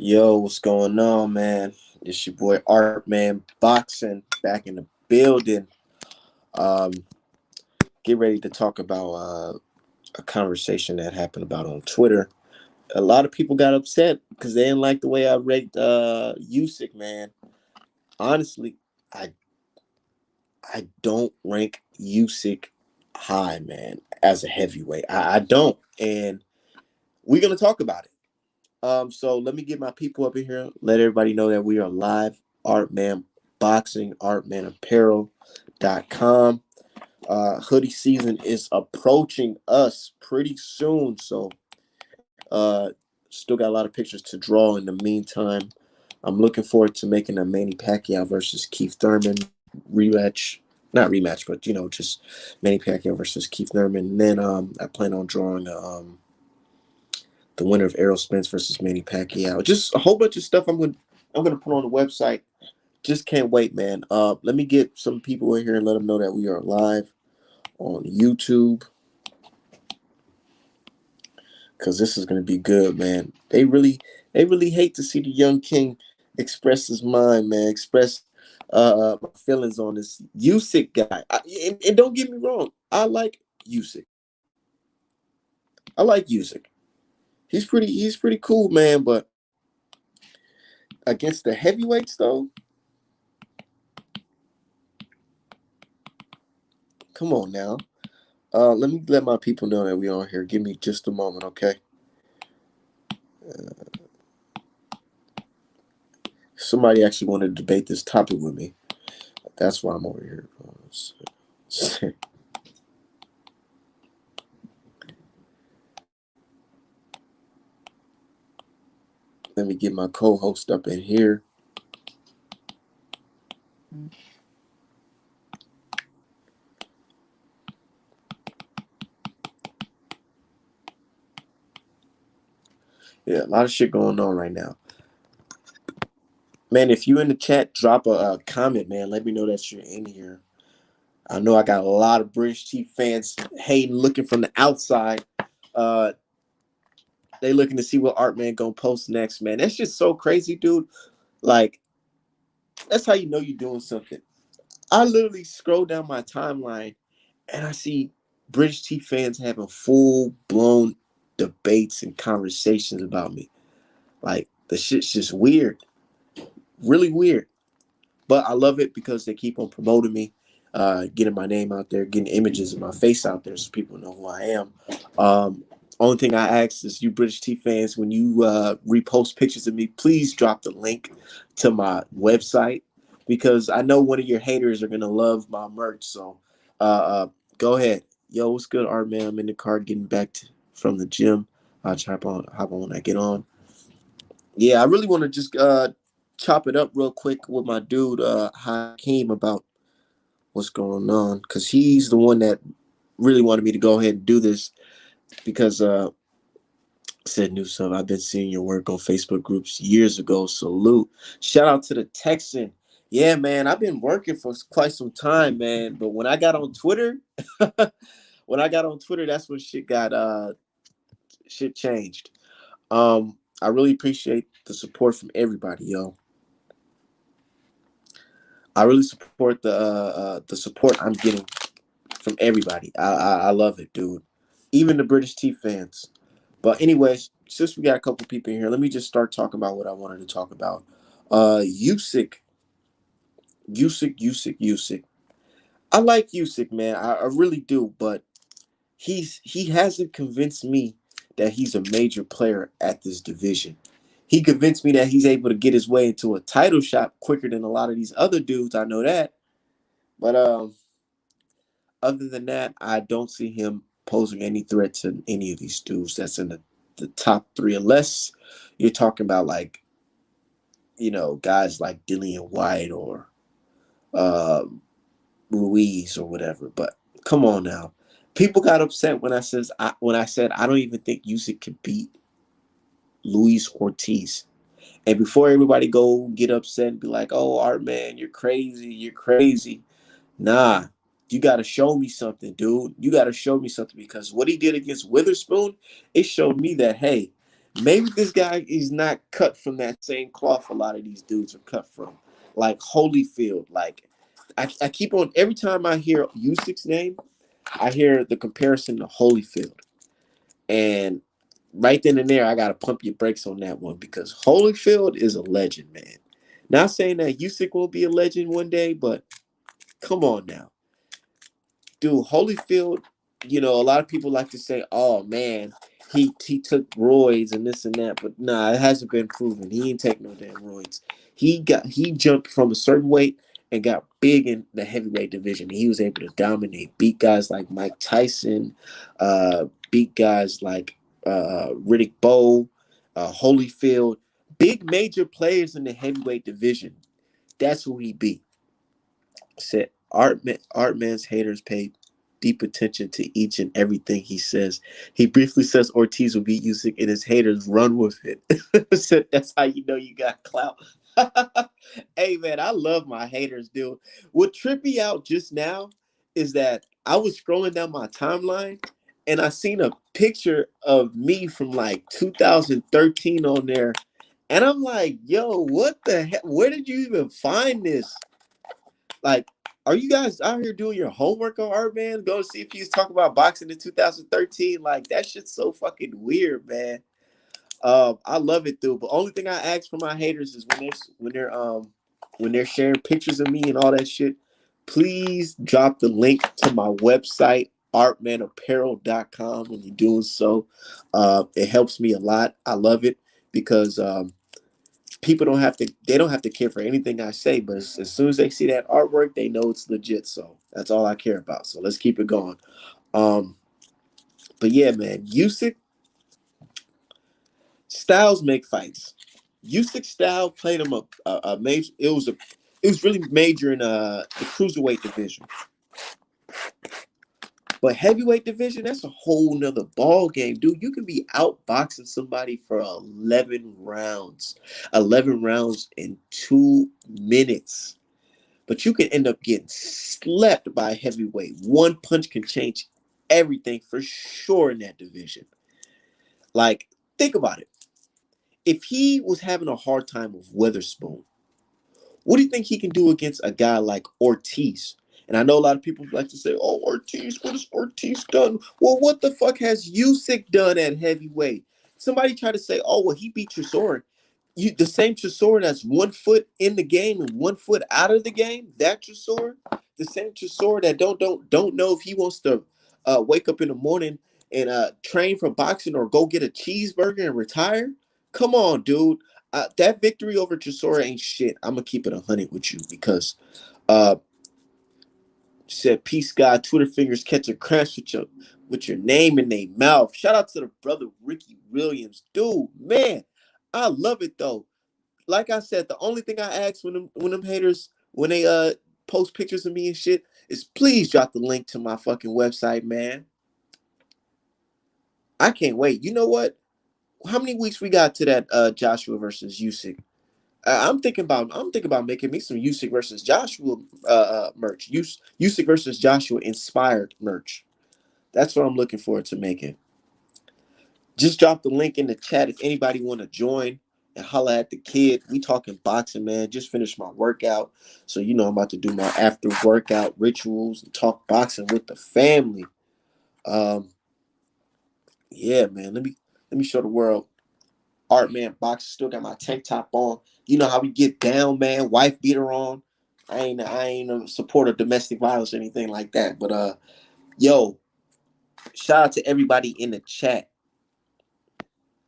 Yo, what's going on, man? It's your boy Art Man Boxing back in the building. Um, get ready to talk about a conversation that happened about on Twitter. A lot of people got upset because they didn't like the way I ranked Usyk, man. Honestly, I I don't rank Usyk high, man, as a heavyweight. I don't, and we're gonna talk about it. So let me get my people up in here. Let everybody know that we are live. Artman Boxing, artmanapparel.com. Hoodie season is approaching us pretty soon. So still got a lot of pictures to draw in the meantime. I'm looking forward to making a Manny Pacquiao versus Keith Thurman rematch. Not rematch, but just Manny Pacquiao versus Keith Thurman. And then I plan on drawing the winner of Errol Spence versus Manny Pacquiao. Just a whole bunch of stuff I'm gonna put on the website. Just can't wait, man. Let me get some people in here and let them know that we are live on YouTube because this is gonna be good, man. They really hate to see the young king express his mind, man. Express my feelings on this Usyk guy. And don't get me wrong, I like Usyk. I like Usyk. He's pretty cool, man. But against the heavyweights, though, come on now. Let me let my people know that we on here. Give me just a moment, okay? Somebody actually wanted to debate this topic with me. That's why I'm over here. Let me get my co-host up in here. Yeah, a lot of shit going on right now. Man, if you in the chat, drop a comment, man. Let me know that you're in here. I know I got a lot of British Chief fans hating, looking from the outside. Uh, they looking to see what Artman gonna post next, man. That's just so crazy, dude. Like, that's how you know you're doing something. I literally scroll down my timeline and I see British Chief fans having full blown debates and conversations about me. Like, the shit's just weird, really weird. But I love it because they keep on promoting me, getting my name out there, getting images of my face out there so people know who I am. Only thing I ask is you British Tea fans, when you repost pictures of me, please drop the link to my website because I know one of your haters are going to love my merch. So go ahead. Yo, what's good, Art Man? I'm in the car getting back from the gym. I'll hop on when I get on. Yeah, I really want to just chop it up real quick with my dude Hakeem about what's going on because he's the one that really wanted me to go ahead and do this because said new sub. I've been seeing your work on Facebook groups years ago. Salute. Shout out to the Texan. Yeah, man, I've been working for quite some time, man. But when I got on Twitter, that's when shit changed. I really appreciate the support from everybody, yo. I really support the support I'm getting from everybody. I love it, dude. Even the British Tea fans. But anyways, since we got a couple people in here, let me just start talking about what I wanted to talk about. Usyk, Usyk. I like Usyk, man. I really do, but he hasn't convinced me that he's a major player at this division. He convinced me that he's able to get his way into a title shot quicker than a lot of these other dudes. I know that, but other than that, I don't see him posing any threat to any of these dudes that's in the top three, unless you're talking about like, guys like Dillian White or uh, Ruiz or whatever. But come on now. People got upset when I said I don't even think Usyk could beat Luis Ortiz. And before everybody go get upset and be like, "Oh, Art Man, you're crazy, you're crazy." Nah, you got to show me something, dude. You got to show me something because what he did against Witherspoon, it showed me that, hey, Maybe this guy is not cut from that same cloth a lot of these dudes are cut from. Like Holyfield. Like I keep on every time I hear Usyk's name, I hear the comparison to Holyfield. And right then and there, I gotta pump your brakes on that one because Holyfield is a legend, man. Not saying that Usyk will be a legend one day, but come on now, dude. Holyfield, a lot of people like to say, "Oh man, he took roids and this and that," but nah, it hasn't been proven. He ain't take no damn roids. He jumped from a certain weight and got big in the heavyweight division. He was able to dominate, beat guys like Mike Tyson, beat guys like Riddick Bowe, Holyfield, big major players in the heavyweight division. That's who he beat. Said Artman's haters pay deep attention to each and everything he says. He briefly says Ortiz will beat Usyk, and his haters run with it. So that's how you know you got clout. Hey man, I love my haters, dude. What tripped me out just now is that I was scrolling down my timeline and I seen a picture of me from like 2013 on there, and I'm like, yo, what the heck? Where did you even find this? Like, are you guys out here doing your homework on Art Man? Go see if he's talking about boxing in 2013. Like, that shit's so fucking weird, man. I love it, dude. But only thing I ask for my haters is when they're sharing pictures of me and all that shit, please drop the link to my website, artmanapparel.com, when you're doing so. It helps me a lot. I love it because people don't have to care for anything I say, but as soon as they see that artwork, they know it's legit. So that's all I care about. So let's keep it going. Um, but yeah, man, Usyk styles make fights. Usyk style played him a major. It was really major in the cruiserweight division. But heavyweight division, that's a whole nother ball game, dude. You can be outboxing somebody for 11 rounds, 11 rounds in 2 minutes. But you can end up getting slept by a heavyweight. One punch can change everything for sure in that division. Like, think about it. If he was having a hard time with Witherspoon, what do you think he can do against a guy like Ortiz? And I know a lot of people like to say, "Oh, Ortiz, what has Ortiz done?" Well, what the fuck has Usyk done at heavyweight? Somebody tried to say, "Oh, well, he beat Chisora." The same Chisora that's 1 foot in the game and 1 foot out of the game. That Chisora, the same Chisora that don't know if he wants to wake up in the morning and train for boxing or go get a cheeseburger and retire. Come on, dude. That victory over Chisora ain't shit. I'm gonna keep it 100 with you because uh said peace God, Twitter fingers catching cramps with your name in their mouth. Shout out to the brother Ricky Williams. Dude, man, I love it though. Like I said, the only thing I ask when them haters when they post pictures of me and shit is please drop the link to my fucking website, man. I can't wait. You know what? How many weeks we got to that Joshua versus Usyk? I'm thinking about making me some Usyk versus Joshua merch. Usyk versus Joshua inspired merch. That's what I'm looking forward to making. Just drop the link in the chat if anybody want to join and holla at the kid. We talking boxing, man. Just finished my workout, so I'm about to do my after workout rituals and talk boxing with the family. Um, yeah, man. Let me show the world. Art Man boxing. Still got my tank top on. You know how we get down, man. Wife beater on. I ain't a supporter of domestic violence or anything like that. But yo, shout out to everybody in the chat.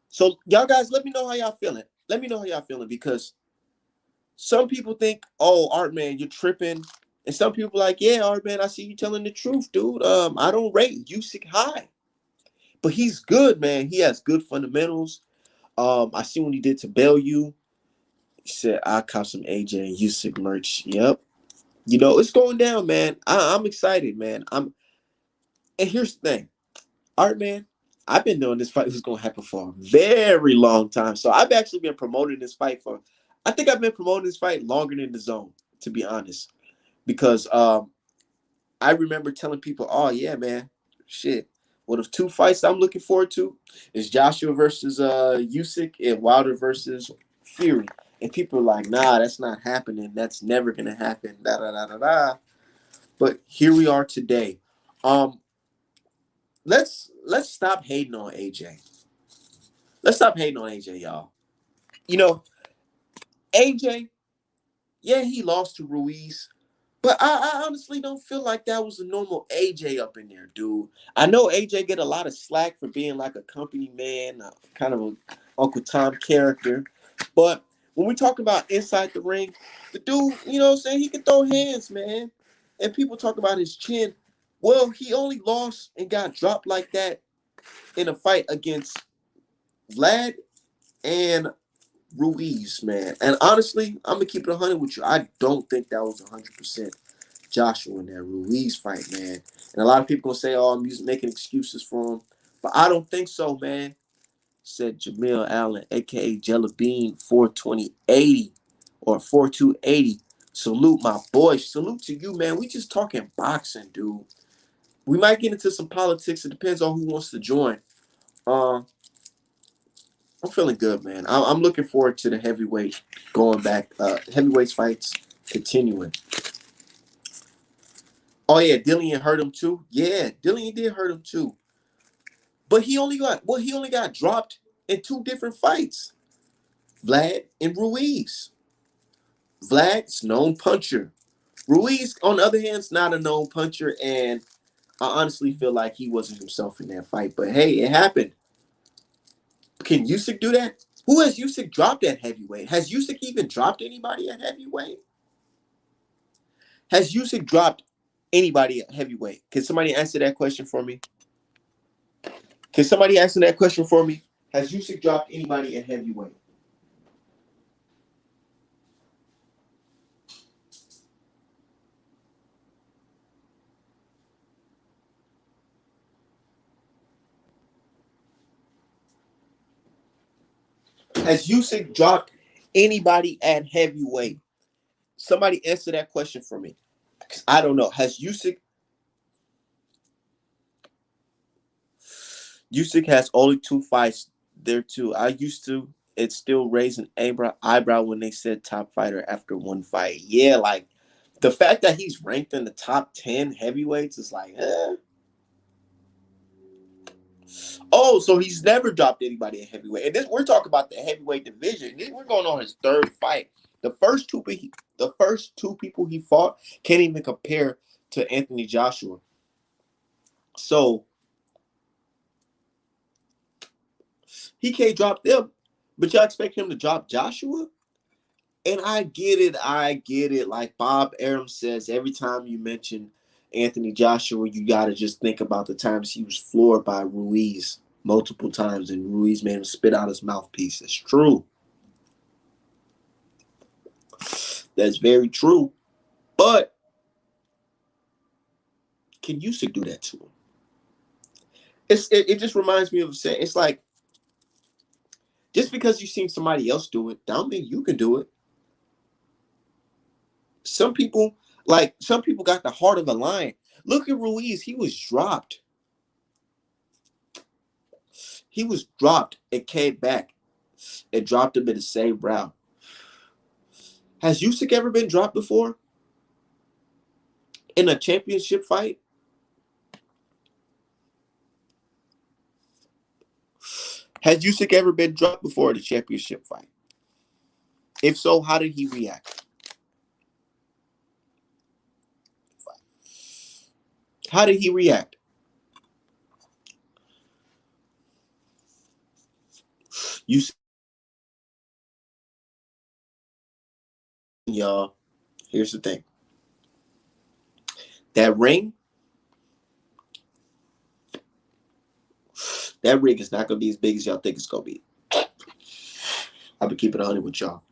So y'all guys, let me know how y'all feeling. Let me know how y'all feeling because some people think, oh, Art Man, you're tripping. And some people like, yeah, Art Man, I see you telling the truth, dude. I don't rate Usyk high. But he's good, man. He has good fundamentals. I see what he did to Bellew. He said, I caught some AJ and Usyk merch. Yep. It's going down, man. I'm excited, man. And here's the thing. Art Man, I've been knowing this fight was going to happen for a very long time. So I've actually been promoting this fight I think I've been promoting this fight longer than the zone, to be honest. Because I remember telling people, oh, yeah, man, shit. One of two fights I'm looking forward to is Joshua versus Usyk and Wilder versus Fury. And people are like, nah, that's not happening. That's never gonna happen. Da da da da da. But here we are today. Um, let's stop hating on AJ. Let's stop hating on AJ, y'all. You know, AJ, yeah, he lost to Ruiz. But I honestly don't feel like that was a normal AJ up in there, dude. I know AJ get a lot of slack for being like a company man, kind of a Uncle Tom character. But when we talk about inside the ring, the dude, you know what I'm saying, he can throw hands, man. And people talk about his chin. Well, he only lost and got dropped like that in a fight against Vlad and Ruiz, man. And honestly, I'm gonna keep it 100 with you. I don't think that was 100% Joshua in that Ruiz fight, man. And a lot of people gonna say, "Oh, I'm making excuses for him," but I don't think so, man. Said Jamil Allen, aka Jelly Bean, 42080 or 4280. Salute my boy. Salute to you, man. We just talking boxing, dude. We might get into some politics. It depends on who wants to join. Uh, I'm feeling good, man. I'm looking forward to the heavyweight going back. Heavyweights fights continuing. Oh yeah, Dillian hurt him too. Yeah, Dillian did hurt him too. But he only got dropped in two different fights. Vlad and Ruiz. Vlad's known puncher. Ruiz, on the other hand, is not a known puncher, and I honestly feel like he wasn't himself in that fight. But hey, it happened. Can Usyk do that? Who has Usyk dropped at heavyweight? Has Usyk even dropped anybody at heavyweight? Has Usyk dropped anybody at heavyweight? Can somebody answer that question for me? Can somebody answer that question for me? Has Usyk dropped anybody at heavyweight? Has Usyk dropped anybody at heavyweight? Somebody answer that question for me. I don't know. Has Usyk has only two fights there too. I used to. It's still raising eyebrow when they said top fighter after one fight. Yeah, like the fact that he's ranked in the top 10 heavyweights is like, eh. Oh, so he's never dropped anybody at heavyweight. And this we're talking about the heavyweight division. We're going on his third fight. The first two people he fought can't even compare to Anthony Joshua. So he can't drop them, but y'all expect him to drop Joshua? And I get it. Like Bob Arum says, every time you mention Anthony Joshua, you got to just think about the times he was floored by Ruiz multiple times, and Ruiz made him spit out his mouthpiece. It's true. That's very true. But can Usyk do that to him? It just reminds me of saying, it's like, just because you've seen somebody else do it, don't mean you can do it. Some people, some people got the heart of a lion. Look at Ruiz. He was dropped. He was dropped and came back and dropped him in the same round. Has Usyk ever been dropped before in a championship fight? Has Usyk ever been dropped before in a championship fight? If so, how did he react? How did he react? Usyk, y'all. Here's the thing. That ring, that ring is not gonna be as big as y'all think it's gonna be. I'll be keeping it 100 with y'all.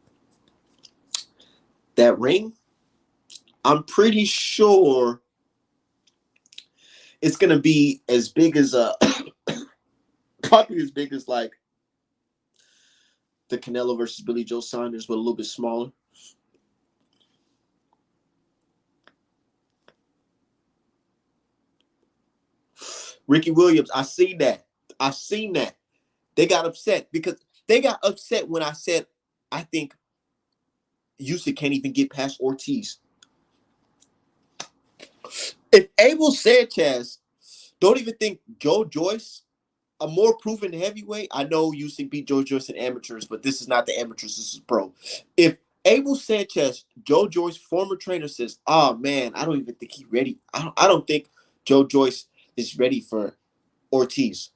That ring, I'm pretty sure it's gonna be as big as probably as big as like the Canelo versus Billy Joe Saunders, but a little bit smaller. Ricky Williams, I seen that. I seen that. They got upset because they got upset when I said I think Usyk can't even get past Ortiz. If Abel Sanchez don't even think Joe Joyce, a more proven heavyweight, I know Usyk beat Joe Joyce in amateurs, but this is not the amateurs, this is pro. If Abel Sanchez, Joe Joyce, former trainer, says, "Oh man, I don't even think he's ready. I don't think Joe Joyce is ready for Ortiz."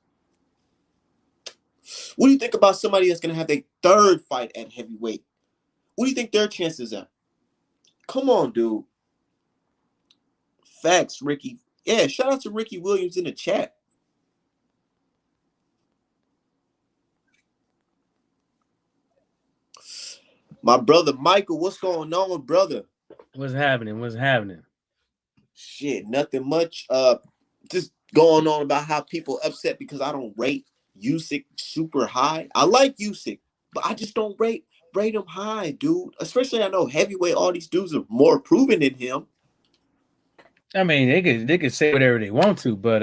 What do you think about somebody that's gonna have their third fight at heavyweight? What do you think their chances are? Come on, dude. Facts, Ricky. Yeah, shout out to Ricky Williams in the chat. My brother Michael, what's going on, brother? What's happening? What's happening? Shit, nothing much. Just going on about how people upset because I don't rate Usyk super high. I like Usyk, but I just don't rate him high, dude. Especially I know heavyweight, all these dudes are more proven than him. I mean, they could say whatever they want to, but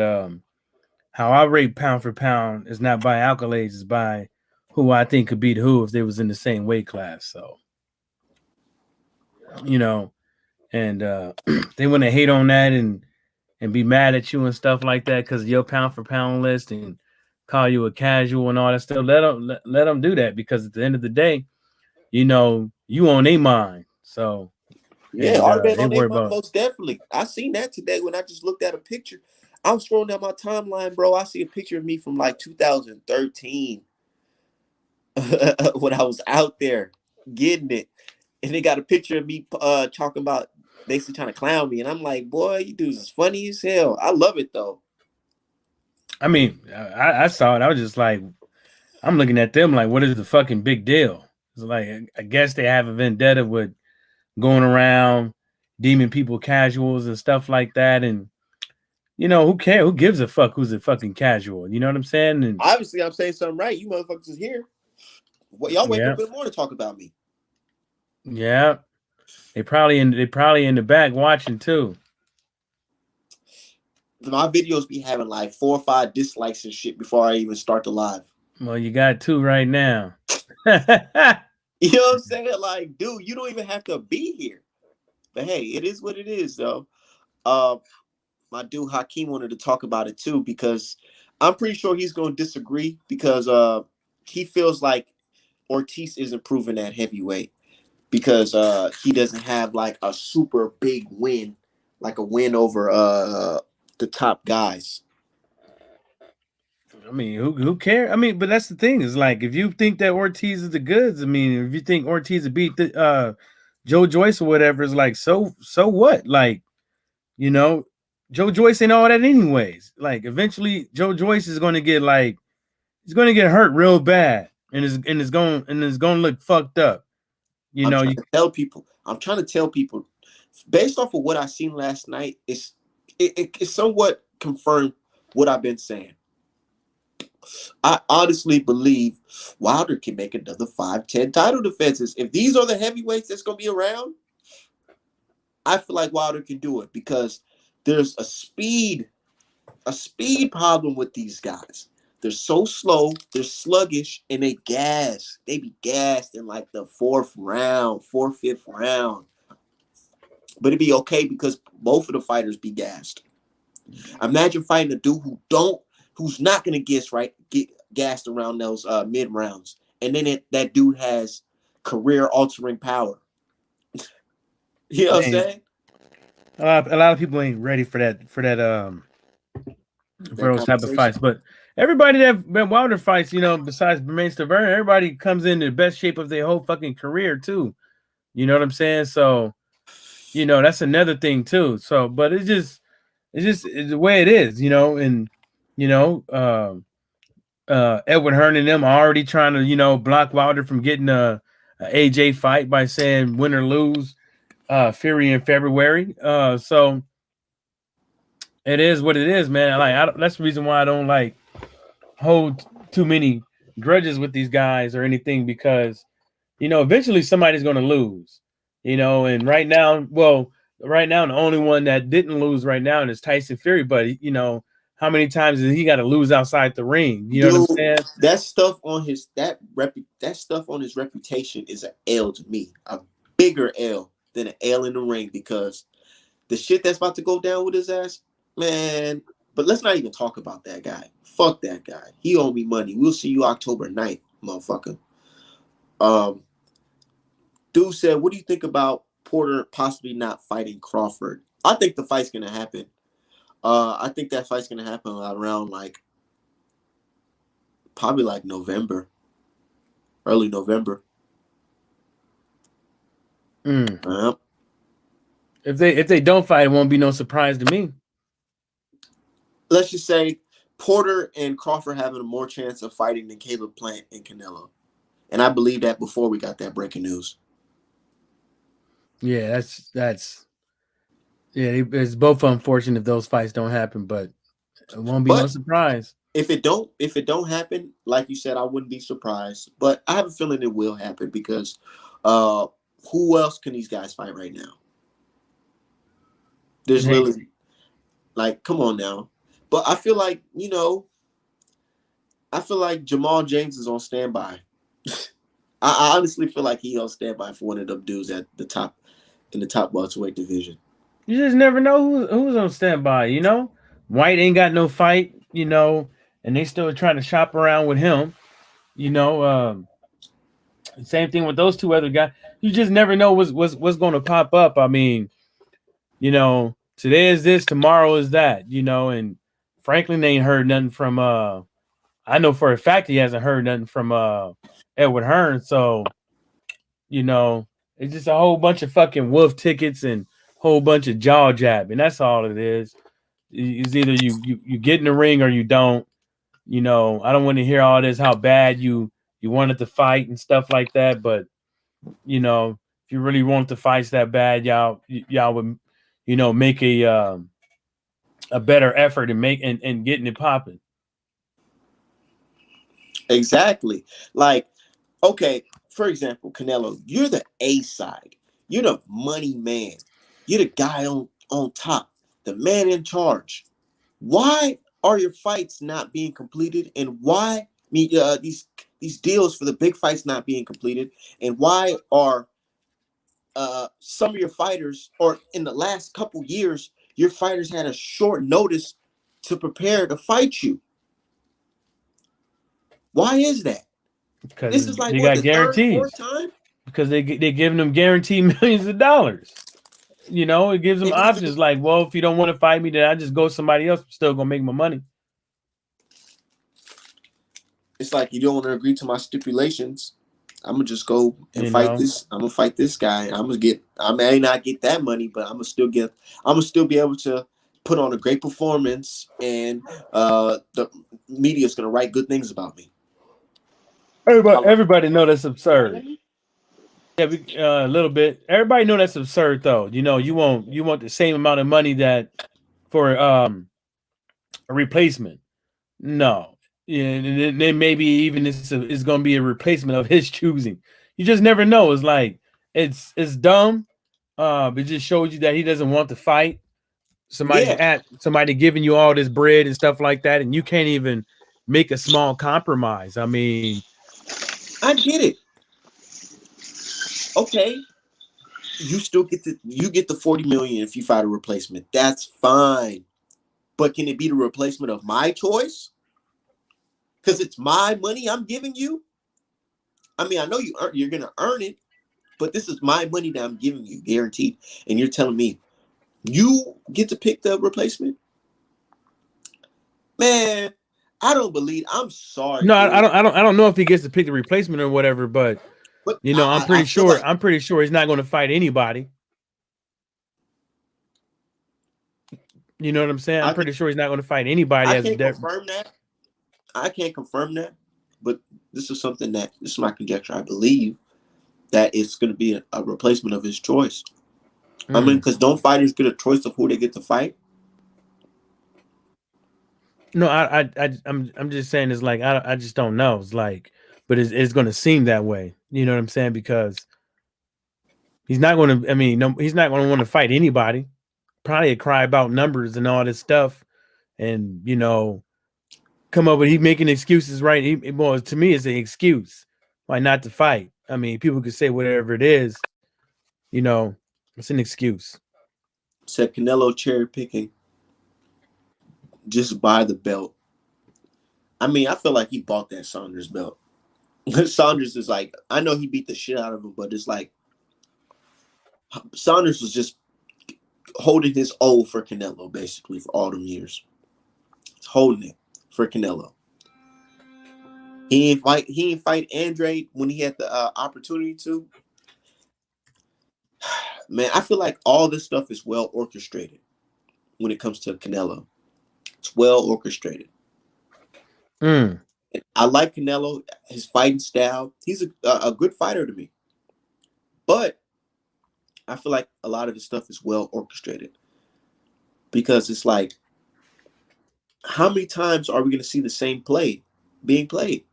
how I rate pound for pound is not by accolades, it's by who I think could beat who if they was in the same weight class. So you know, and they want to hate on that and be mad at you and stuff like that because of your pound for pound list and call you a casual and all that stuff. Let them do that because at the end of the day, you on their mind. So Yeah, and Art been they on their worry mind about. most definitely. I seen that today when I just looked at a picture. I'm scrolling down my timeline, bro. I see a picture of me from like 2013 when I was out there getting it. And they got a picture of me talking about basically trying to clown me. And I'm like, boy, you dudes is funny as hell. I love it though. I mean, I saw it. I was just like, I'm looking at them like, what is the fucking big deal? It's like I guess they have a vendetta with going around deeming people casuals and stuff like that, and who cares? Who gives a fuck who's a fucking casual? You know what I'm saying? And Obviously, I'm saying something right. You motherfuckers is here. What y'all wake yeah, up in the morning to talk about me. yeah, they probably in the back watching too. My videos be having like 4 or 5 dislikes and shit before I even start the live. Well, you got two right now. You know what I'm saying? Like, dude, you don't even have to be here. But hey, it is what it is, though. Uh, my dude Hakeem wanted to talk about it too because I'm pretty sure he's going to disagree because he feels like Ortiz isn't proven at heavyweight because he doesn't have like a super big win, like a win over the top guys. I mean, who cares? I mean, but that's the thing is like if you think that Ortiz is the goods, I mean, if you think Ortiz beat the Joe Joyce or whatever, is like so what? Like, you know, Joe Joyce ain't all that anyways. Like eventually Joe Joyce is gonna get like he's gonna get hurt real bad and is gonna look fucked up. You I'm know, trying you to tell people. I'm trying to tell people, based off of what I seen last night, it's somewhat confirmed what I've been saying. I honestly believe Wilder can make another 5, 10 title defenses. If these are the heavyweights that's gonna be around, I feel like Wilder can do it because there's a speed problem with these guys. They're so slow, they're sluggish, and they gas. They be gassed in like the fourth round, fourth, fifth round. But it'd be okay because both of the fighters be gassed. Imagine fighting a dude who's not gonna get gassed around those mid rounds, and then that dude has career altering power. You know what I'm man, saying? a lot of people ain't ready for That those type of conversation. fights. But everybody that been Wilder fights, besides Bermain Stavern, everybody comes in the best shape of their whole fucking career too. You know what I'm saying? So, that's another thing too. So, but it's the way it is, and you know, Edward Hearn and them are already trying to, block Wilder from getting a AJ fight by saying win or lose, Fury in February. So it is what it is, man. That's the reason why I don't like hold too many grudges with these guys or anything because eventually somebody's going to lose. And right now the only one that didn't lose right now is Tyson Fury, but how many times has he got to lose outside the ring? You know what I'm Dude, saying? that stuff on his reputation is an L to me. A bigger L than an L in the ring because the shit that's about to go down with his ass, man. But let's not even talk about that guy. Fuck that guy. He owe me money. We'll see you October 9th, motherfucker. Um, Dude said, what do you think about Porter possibly not fighting Crawford? I think the fight's gonna happen. I think that fight's gonna happen around like probably like November, early November. Mm. If they don't fight, it won't be no surprise to me. Let's just say Porter and Crawford having a more chance of fighting than Caleb Plant and Canelo. And I believe that before we got that breaking news. Yeah, that's yeah. It's both unfortunate if those fights don't happen, but it won't be no But surprise. if it don't happen, like you said, I wouldn't be surprised. But I have a feeling it will happen because uh who else can these guys fight right now? There's Hey, literally like, come on now. But I feel like Jamal James is on standby. I honestly feel like he's on standby for one of them dudes at the top in the top welterweight division. you just never know who's on standby. You know, White ain't got no fight. You know, and they still trying to shop around with him. You know, same thing with those two other guys. You just never know what's going to pop up. I mean, you know, today is this, tomorrow is that. You know, and Franklin ain't heard nothing from. I know for a fact he hasn't heard nothing from Edward Hearn. So you know, it's just a whole bunch of fucking wolf tickets and whole bunch of jaw jab, and that's all it is. It's either you get in the ring or you don't. You know, I don't want to hear all this how bad you wanted to fight and stuff like that. But you know, if you really want the fights that bad, y'all would, you know, make a better effort and and getting it popping. Exactly. Like, okay, for example, Canelo, you're the A side. You're the money man. You're the guy on top, the man in charge. Why are your fights not being completed? And why these deals for the big fights not being completed? And why are some of your fighters, or in the last couple years, your fighters had a short notice to prepare to fight you? Why is that? This Because is like they what, got the third, fourth guarantees. time? Because they giving them guaranteed millions of dollars. You know, it gives them And it's options like, well, if you don't want to fight me, then I just go somebody else. I'm still gonna make my money. like, you don't want to agree to my stipulations. I'm gonna just go and You fight know, this. I'm gonna fight this guy. I may not get that money, but I'm gonna still be able to put on a great performance, and the media's gonna write good things about me. everybody know that's absurd. Yeah, a little bit. Everybody know that's absurd, though. You know, you want the same amount of money that for a replacement. No, yeah, and then maybe even it's going to be a replacement of his choosing. You just never know. It's like it's dumb. It just shows you that he doesn't want to fight. Yeah, Somebody giving you all this bread and stuff like that, and you can't even make a small compromise. I mean, I get it. Okay, you get the 40 million if you fight a replacement. That's fine. But can it be the replacement of my choice? Because it's my money I'm giving you. I mean, I know you're gonna earn it, but this is my money that I'm giving you, guaranteed. And you're telling me you get to pick the replacement? Man, I don't believe. I'm sorry, no, dude, I don't know if he gets to pick the replacement or whatever, but but you know, I feel like, I'm pretty sure he's not going to fight anybody. You know what I'm saying? I'm I can pretty sure he's not going to fight anybody I as a can't confirm that. I can't confirm that, but this is my conjecture. I believe that it's going to be a replacement of his choice. I mean, Mm. because don't fighters get a choice of who they get to fight? No, I'm just saying it's like I just don't know. It's like, but it's going to seem that way. You know what I'm saying? Because he's not going to. He's not going to want to fight anybody. Probably cry about numbers and all this stuff, and come up with he making excuses, right? Well, to me, it's an excuse why not to fight. I mean, people could say whatever it is, you know, it's an excuse. Said Canelo cherry picking just buy the belt. I mean, I feel like he bought that Saunders belt. Saunders is like, I know he beat the shit out of him, but it's like Saunders was just holding his O for Canelo basically for all them years. He's holding it for Canelo. He didn't fight Andre when he had the opportunity to. Man, I feel like all this stuff is well orchestrated when it comes to Canelo. It's well orchestrated. Mm. I like Canelo, his fighting style. He's a good fighter to me. But I feel like a lot of his stuff is well orchestrated because it's like, how many times are we going to see the same play being played?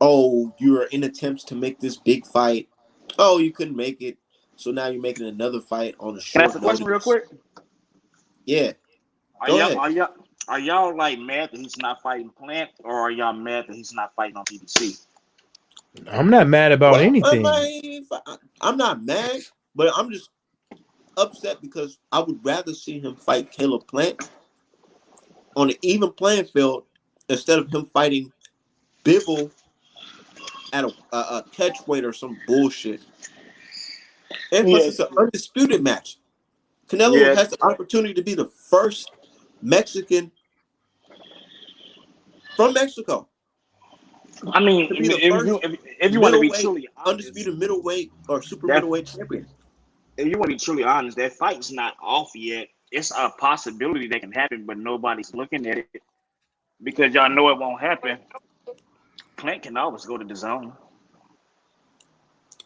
Oh, you're in attempts to make this big fight. Oh, you couldn't make it. So now you're making another fight on a Can I ask a short question real notice. quick? Yeah, Are go y'all ahead. are y'all are y'all like mad that he's not fighting Plant, or are y'all mad that he's not fighting on BBC? I'm not mad about Well, anything. I'm not mad, but I'm just upset because I would rather see him fight Caleb Plant on an even playing field instead of him fighting Bivol at a catch weight or some bullshit. And plus, Yeah, it's an undisputed match. Canelo yeah. has the opportunity to be the first Mexican from Mexico I mean, to be the if first you want to be middleweight, truly honest, undisputed middleweight or super that middleweight champion. if you want to be truly honest, that fight's not off yet. It's a possibility that can happen, but nobody's looking at it because y'all know it won't happen. Plant can always go to the zone.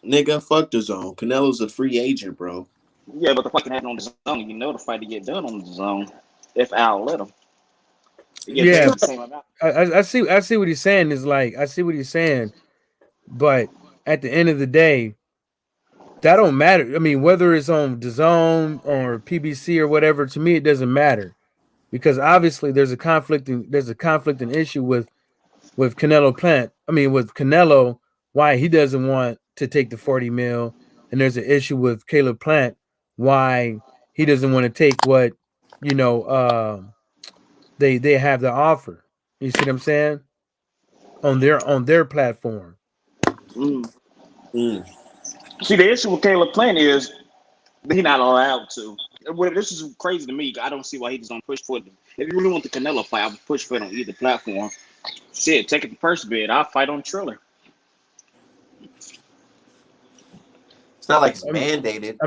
Nigga, fuck the zone. Canelo's a free agent, bro. Yeah, but the fight can happen on the zone. You know the fight to get done on the zone if Al let him. He get It's paid Yeah, the not. same amount. I see what he's saying. Is like I see what he's saying, but at the end of the day, that don't matter. I mean, whether it's on the zone or PBC or whatever, to me it doesn't matter because obviously there's a conflicting issue with Canelo Plant. I mean, with Canelo, why he doesn't want to take the 40 mil, and there's an issue with Caleb Plant, why he doesn't want to take what you know they have to offer. You see what I'm saying on their platform. Mm. Mm. See, the issue with Caleb Plant is he's not allowed to. Well, this is crazy to me. I don't see why he just don't push for it. If you really want the Canelo fight, I would push for it on either platform. Shit, take it the first bid. I'll fight on Triller. It's not like it's Um, mandated.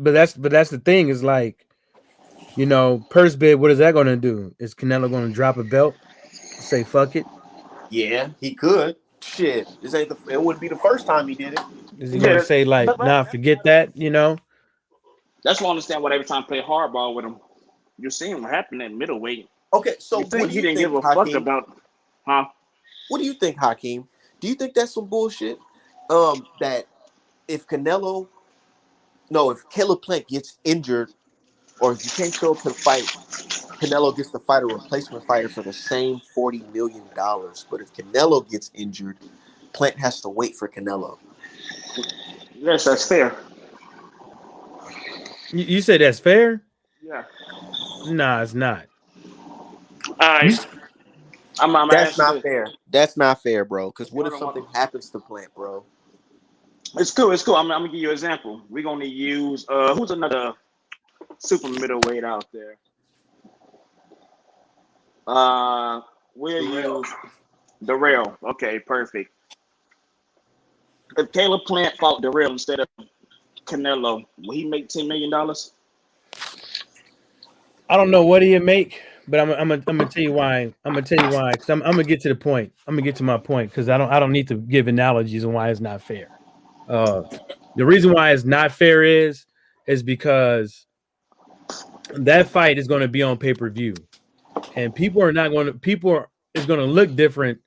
but that's the thing is like purse bid. What is that going to do? Is Canelo going to drop a belt? Say fuck it? Yeah, he could. Shit, this ain't the. It wouldn't be the first time he did it. Is he going to Yeah, say like, but nah, forget that? that's why I understand why every time I play hardball with him, you're seeing what happened at middleweight. Okay, so You what think do he you didn't give think, a fuck Hakeem? about, huh? What do you think, Hakeem? Do you think that's some bullshit? That if Canelo, no, if Caleb Plant gets injured, or if you can't show up to the fight, Canelo gets to fight a replacement fighter for the same $40 million. But if Canelo gets injured, Plant has to wait for Canelo. Yes, that's fair. You say that's fair? Yeah. Nah, it's not. All right. You I'm gonna That's ask you not this. fair. That's not fair, bro. Because what if Hold something on. happens to Plant, bro? It's cool. It's cool. I'm gonna give you an example. We're gonna use who's another super middleweight out there? Uh, we'll Darrell. use Darrell. Okay, perfect. If Caleb Plant fought Darrell instead of Canelo, will he make $10 million? I don't know what he'd make, but I'm gonna tell you why. I'm gonna tell you why. Because I'm gonna get to the point. I'm gonna get to my point because I don't need to give analogies on why it's not fair. Uh, the reason why it's not fair is because that fight is going to be on pay per view, and people are not going to people are, is going to look different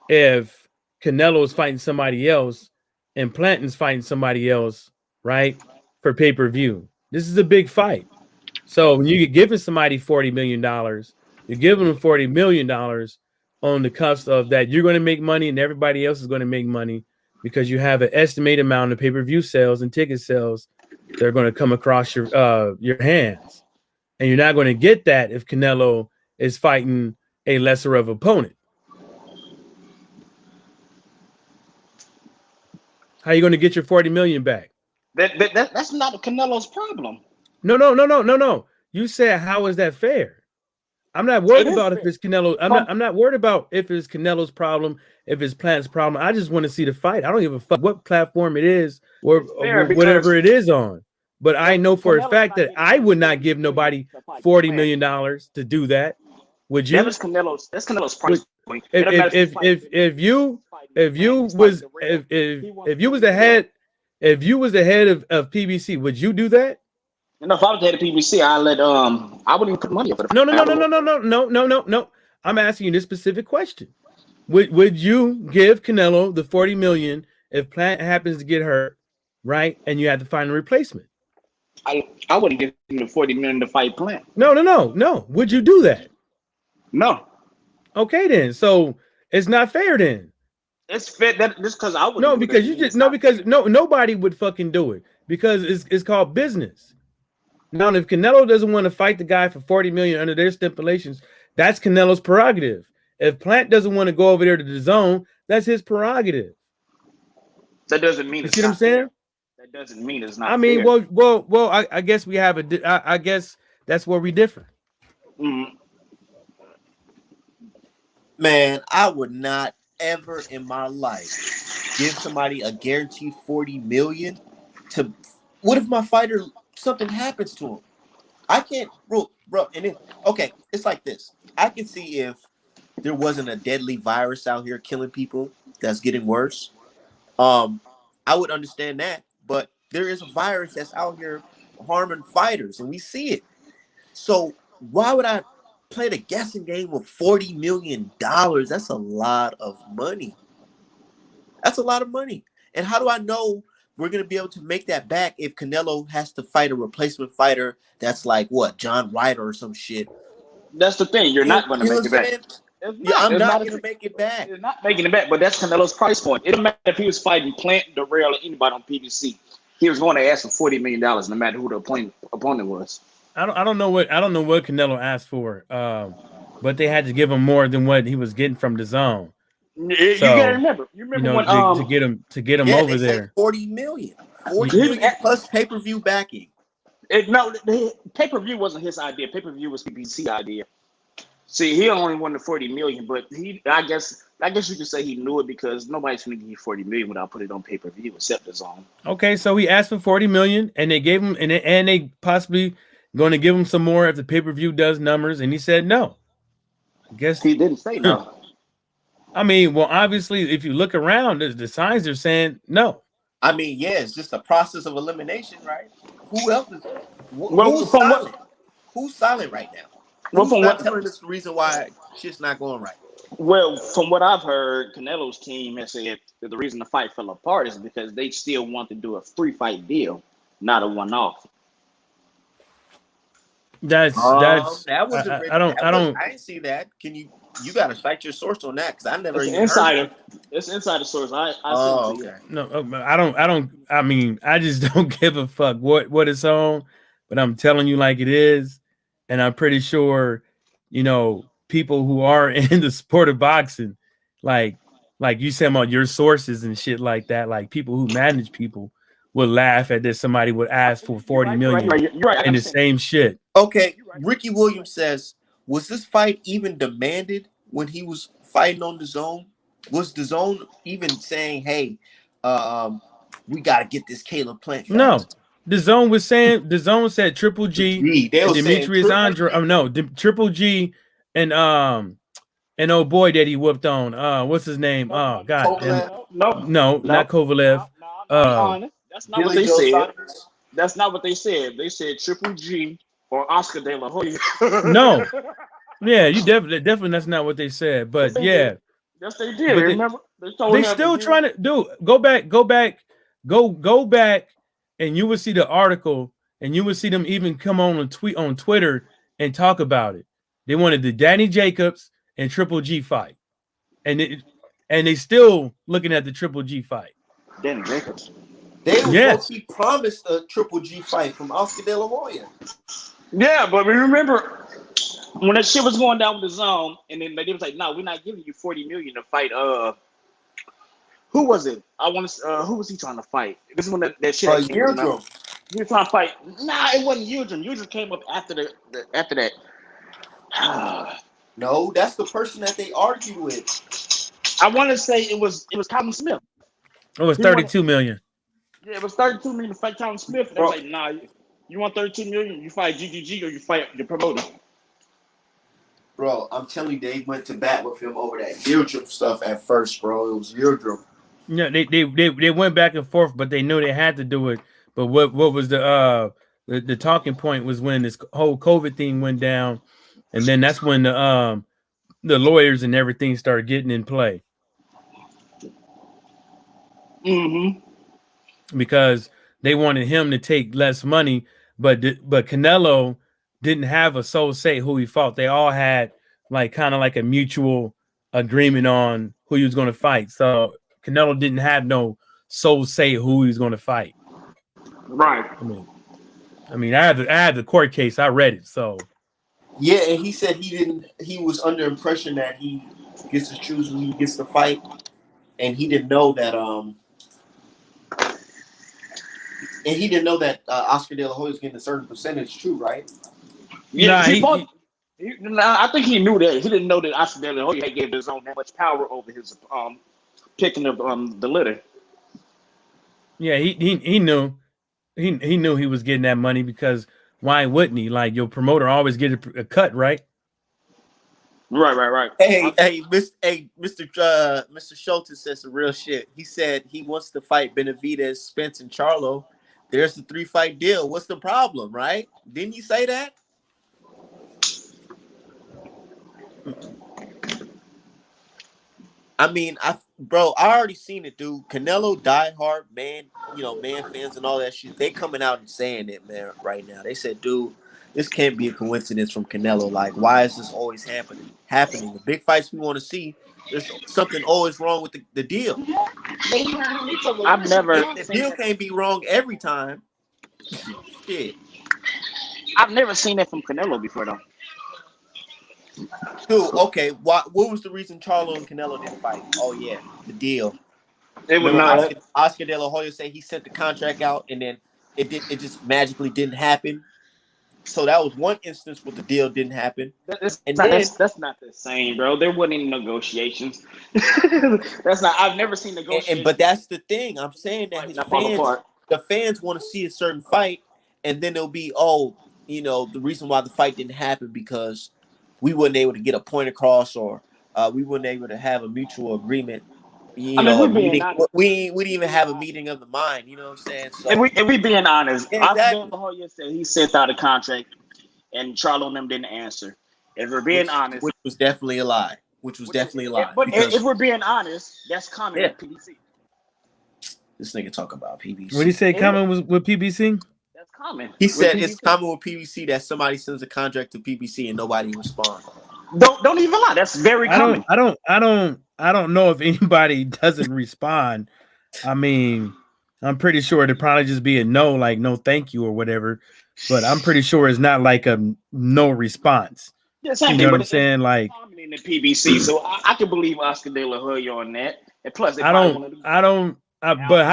if Canelo is fighting somebody else and Planton's fighting somebody else, right? For pay per view. This is a big fight. So when you're giving somebody $40 million, you're giving them $40 million on the cusp of that you're going to make money and everybody else is going to make money because you have an estimated amount of pay-per-view sales and ticket sales that are going to come across your hands. And you're not going to get that if Canelo is fighting a lesser of opponent. How are you going to get your 40 million back? That's not Canelo's problem. No. You said, how is that fair? I'm not worried about if it's Canelo. I'm not worried about if it's Canelo's problem, if it's Plant's problem. I just want to see the fight. I don't give a fuck what platform it is or whatever it is on. But I know for a fact that I would not give nobody $40 million to do that. Would you? That's Canelo's price point. If you was the head of PBC, would you do that? And if I was the head of PBC, I wouldn't even put money up. No. I'm asking you this specific question. Would you give Canelo the 40 million if Plant happens to get hurt, right? And you have to find a replacement. I wouldn't give him the 40 million to fight Plant. No. Would you do that? No. Okay, then. So it's not fair then. It's fair that just because I would. No, because nobody would fucking do it because it's called business. Now, if Canelo doesn't want to fight the guy for 40 million under their stipulations, that's Canelo's prerogative. If Plant doesn't want to go over there to the zone, that's his prerogative. That doesn't mean you see what I'm saying? That doesn't mean it's not. I mean, fair. well. I guess we have I guess that's where we differ. Mm-hmm. Man, I would not ever in my life give somebody a guaranteed 40 million to. What if my fighter something happens to him? I can't, bro. And then okay, it's like this. I can see if there wasn't a deadly virus out here killing people that's getting worse. I would understand that, but there is a virus that's out here harming fighters, and we see it. So why would I play the guessing game with $40 million? That's a lot of money. That's a lot of money. And how do I know we're going to be able to make that back if Canelo has to fight a replacement fighter that's like, what, John Ryder or some shit? That's the thing. You're not going to make it back. I'm not going to make it back. You're not making it back, but that's Canelo's price point. It don't matter if he was fighting Plant, Darrell, or anybody on PBC. He was going to ask for $40 million no matter who the opponent was. I don't know what Canelo asked for, but they had to give him more than what he was getting from the zone. You gotta remember. You remember when to get him over there. 40 million. 40 million plus pay-per-view backing. The pay-per-view wasn't his idea. Pay-per-view was PBC idea. See, he only wanted 40 million, but I guess you could say he knew it because nobody's gonna give you 40 million without putting it on pay-per-view except the zone. Okay, so he asked for 40 million and they gave him and they possibly going to give him some more if the pay-per-view does numbers, and he said no. I guess he didn't say no. I mean, well, obviously, if you look around, the signs are saying no. I mean, yeah, it's just a process of elimination, right? Who else is who's silent? Who's silent right now? Who's not telling us the reason why shit's not going right? Well, from what I've heard, Canelo's team has said that the reason the fight fell apart is because they still want to do a 3-fight deal, not a one-off. That was I didn't see that. Can you got to cite your source on that because I never even insider. heard it. It's insider source. I okay. No, I don't. I mean, I just don't give a fuck what it's on, but I'm telling you like it is, and I'm pretty sure, people who are in the sport of boxing, like you said about your sources and shit like that, like people who manage people would laugh at this. Somebody would ask for 40 million in the same shit. Okay, Ricky Williams says, was this fight even demanded when he was fighting on the zone? Was the zone even saying, hey, we got to get this Caleb Plant fast? No. The zone said Triple G and Demetrius Andre. Oh, no, Triple G and old boy that he whooped on. What's his name? Oh, God. No, not Kovalev. That's not what they said. That's not what they said. They said Triple G or Oscar De La Hoya. No. Yeah, you definitely that's not what they said. But yeah. Yes, they did. Remember? They still trying to do. Go back, and you will see the article and you would see them even come on Twitter and talk about it. They wanted the Danny Jacobs and Triple G fight, and they still looking at the Triple G fight. Danny Jacobs. They was Yes. supposed to be promised a Triple G fight from Oscar De La Hoya. Yeah, but remember when that shit was going down with the zone, and then they was like, "No, we're not giving you $40 million to fight." Who was it? Who was he trying to fight? This is when that shit came out. He was trying to fight. Nah, it wasn't Yildirim. Yildirim came up after after that. No, that's the person that they argued with. I want to say it was Calvin Smith. It was 32 million. Yeah, it was 32 million to fight Calvin Smith. They was like, nah, you want 32 million? You fight GGG or you fight your promoter. Bro, I'm telling you, they went to bat with him over that Yildirim stuff at first, bro. It was Yildirim. Yeah, they went back and forth, but they knew they had to do it. But what was the talking point was when this whole COVID thing went down, and then that's when the lawyers and everything started getting in play. Mm-hmm. Because they wanted him to take less money, but Canelo didn't have a sole say who he fought. They all had kind of like a mutual agreement on who he was going to fight. So Canelo didn't have no sole say who he was going to fight. Right. I mean, I had the court case. I read it. So yeah, and he said he was under impression that he gets to choose who he gets to fight, and he didn't know that Oscar De La Hoya was getting a certain percentage too, right? Yeah, I think he knew that. He didn't know that Oscar De La Hoya gave his own that much power over his picking of the litter. Yeah, he knew. He knew he was getting that money because why wouldn't he? Like, your promoter always get a cut, right? Right. Hey, Mr. Schultz says some real shit. He said he wants to fight Benavidez, Spence, and Charlo. There's the 3-fight deal. What's the problem, right? Didn't you say that? I mean, I already seen it, dude. Canelo diehard man fans and all that shit. They coming out and saying it, man, right now. They said, dude, this can't be a coincidence from Canelo. Like, why is this always happening? The big fights we want to see, there's something always wrong with the deal. The deal can't be wrong every time. Shit. I've never seen that from Canelo before, though. Dude, okay. What was the reason Charlo and Canelo didn't fight? Oh yeah, the deal. It was not. Oscar De La Hoya said he sent the contract out, and then it just magically didn't happen. So that was one instance where the deal didn't happen. That's not the same, bro. There wasn't any negotiations. That's not. I've never seen negotiations. But that's the thing. I'm saying that the fans want to see a certain fight, and then it'll be the reason why the fight didn't happen because we weren't able to get a point across, or we weren't able to have a mutual agreement. We didn't even have a meeting of the mind. You know what I'm saying? So, and we being honest, exactly. Oscar De La Hoya said he sent out a contract, and Charlo and them didn't answer. If we're being honest, which was definitely a lie. But if we're being honest, that's common with PBC. This nigga talk about PBC. What did he say? Common was with PBC? That's common. He said it's common with PBC that somebody sends a contract to PBC and nobody responds. Don't even lie. That's very common. I don't know if anybody doesn't respond. I mean, I'm pretty sure it'd probably just be a no, like no thank you or whatever. But I'm pretty sure it's not like a no response. Yeah, you know what I'm saying? Like, common in the PBC, so I can believe Oscar De La Hoya on that. And plus, but how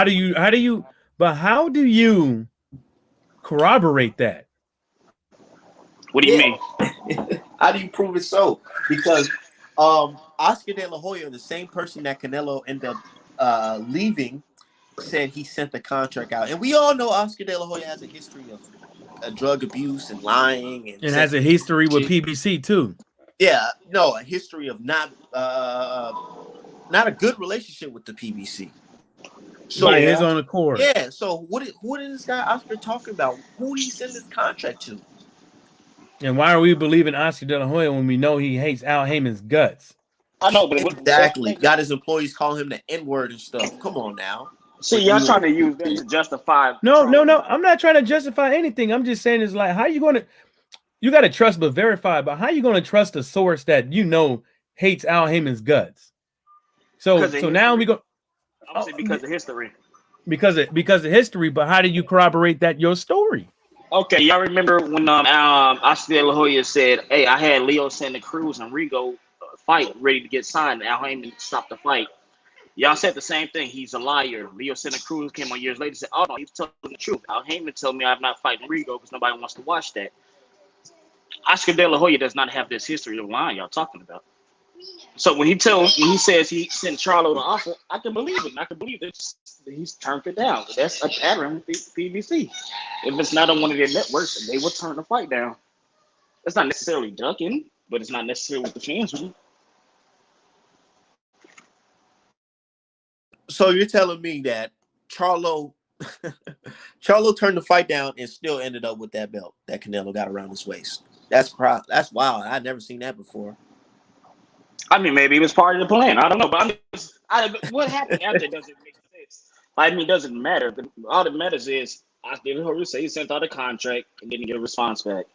do you corroborate that? What do you mean? How do you prove it so? Because Oscar De La Hoya, the same person that Canelo ended up leaving, said he sent the contract out. And we all know Oscar De La Hoya has a history of drug abuse and lying. And has a history with PBC too. Yeah, no, a history of not a good relationship with the PBC. So by his own accord. Yeah, so who is this guy Oscar talking about? Who did he send this contract to? And why are we believing Oscar De La Hoya when we know he hates Al Heyman's guts? I know, but exactly. Got his employees calling him the N-word and stuff. Come on now. See, y'all trying to use that to justify. No. I'm not trying to justify anything. I'm just saying it's like, how you going to? You got to trust but verify. But how you going to trust a source that hates Al Heyman's guts? So now we go. I'm saying because of history. Because of history. But how do you corroborate that your story? Okay, y'all remember when Oscar De La Hoya said, "Hey, I had Leo Santa Cruz and Rigo fight ready to get signed. Al Heyman stopped the fight." Y'all said the same thing. He's a liar. Leo Santa Cruz came on years later and said, "Oh no, he's telling the truth. Al Heyman told me I'm not fighting Rigo because nobody wants to watch that." Oscar De La Hoya does not have this history of lying y'all talking about. So when he says he sent Charlo the offer, I can believe it. I can believe that he's turned it down. That's a pattern with the PBC. If it's not on one of their networks, they will turn the fight down. It's not necessarily ducking, but it's not necessarily what the fans do. So you're telling me that Charlo turned the fight down and still ended up with that belt that Canelo got around his waist. That's wild. I'd never seen that before. I mean, maybe it was part of the plan. I don't know, but what happened after doesn't make sense. I mean, it doesn't matter. All that matters is I didn't hear you say he sent out a contract and didn't get a response back.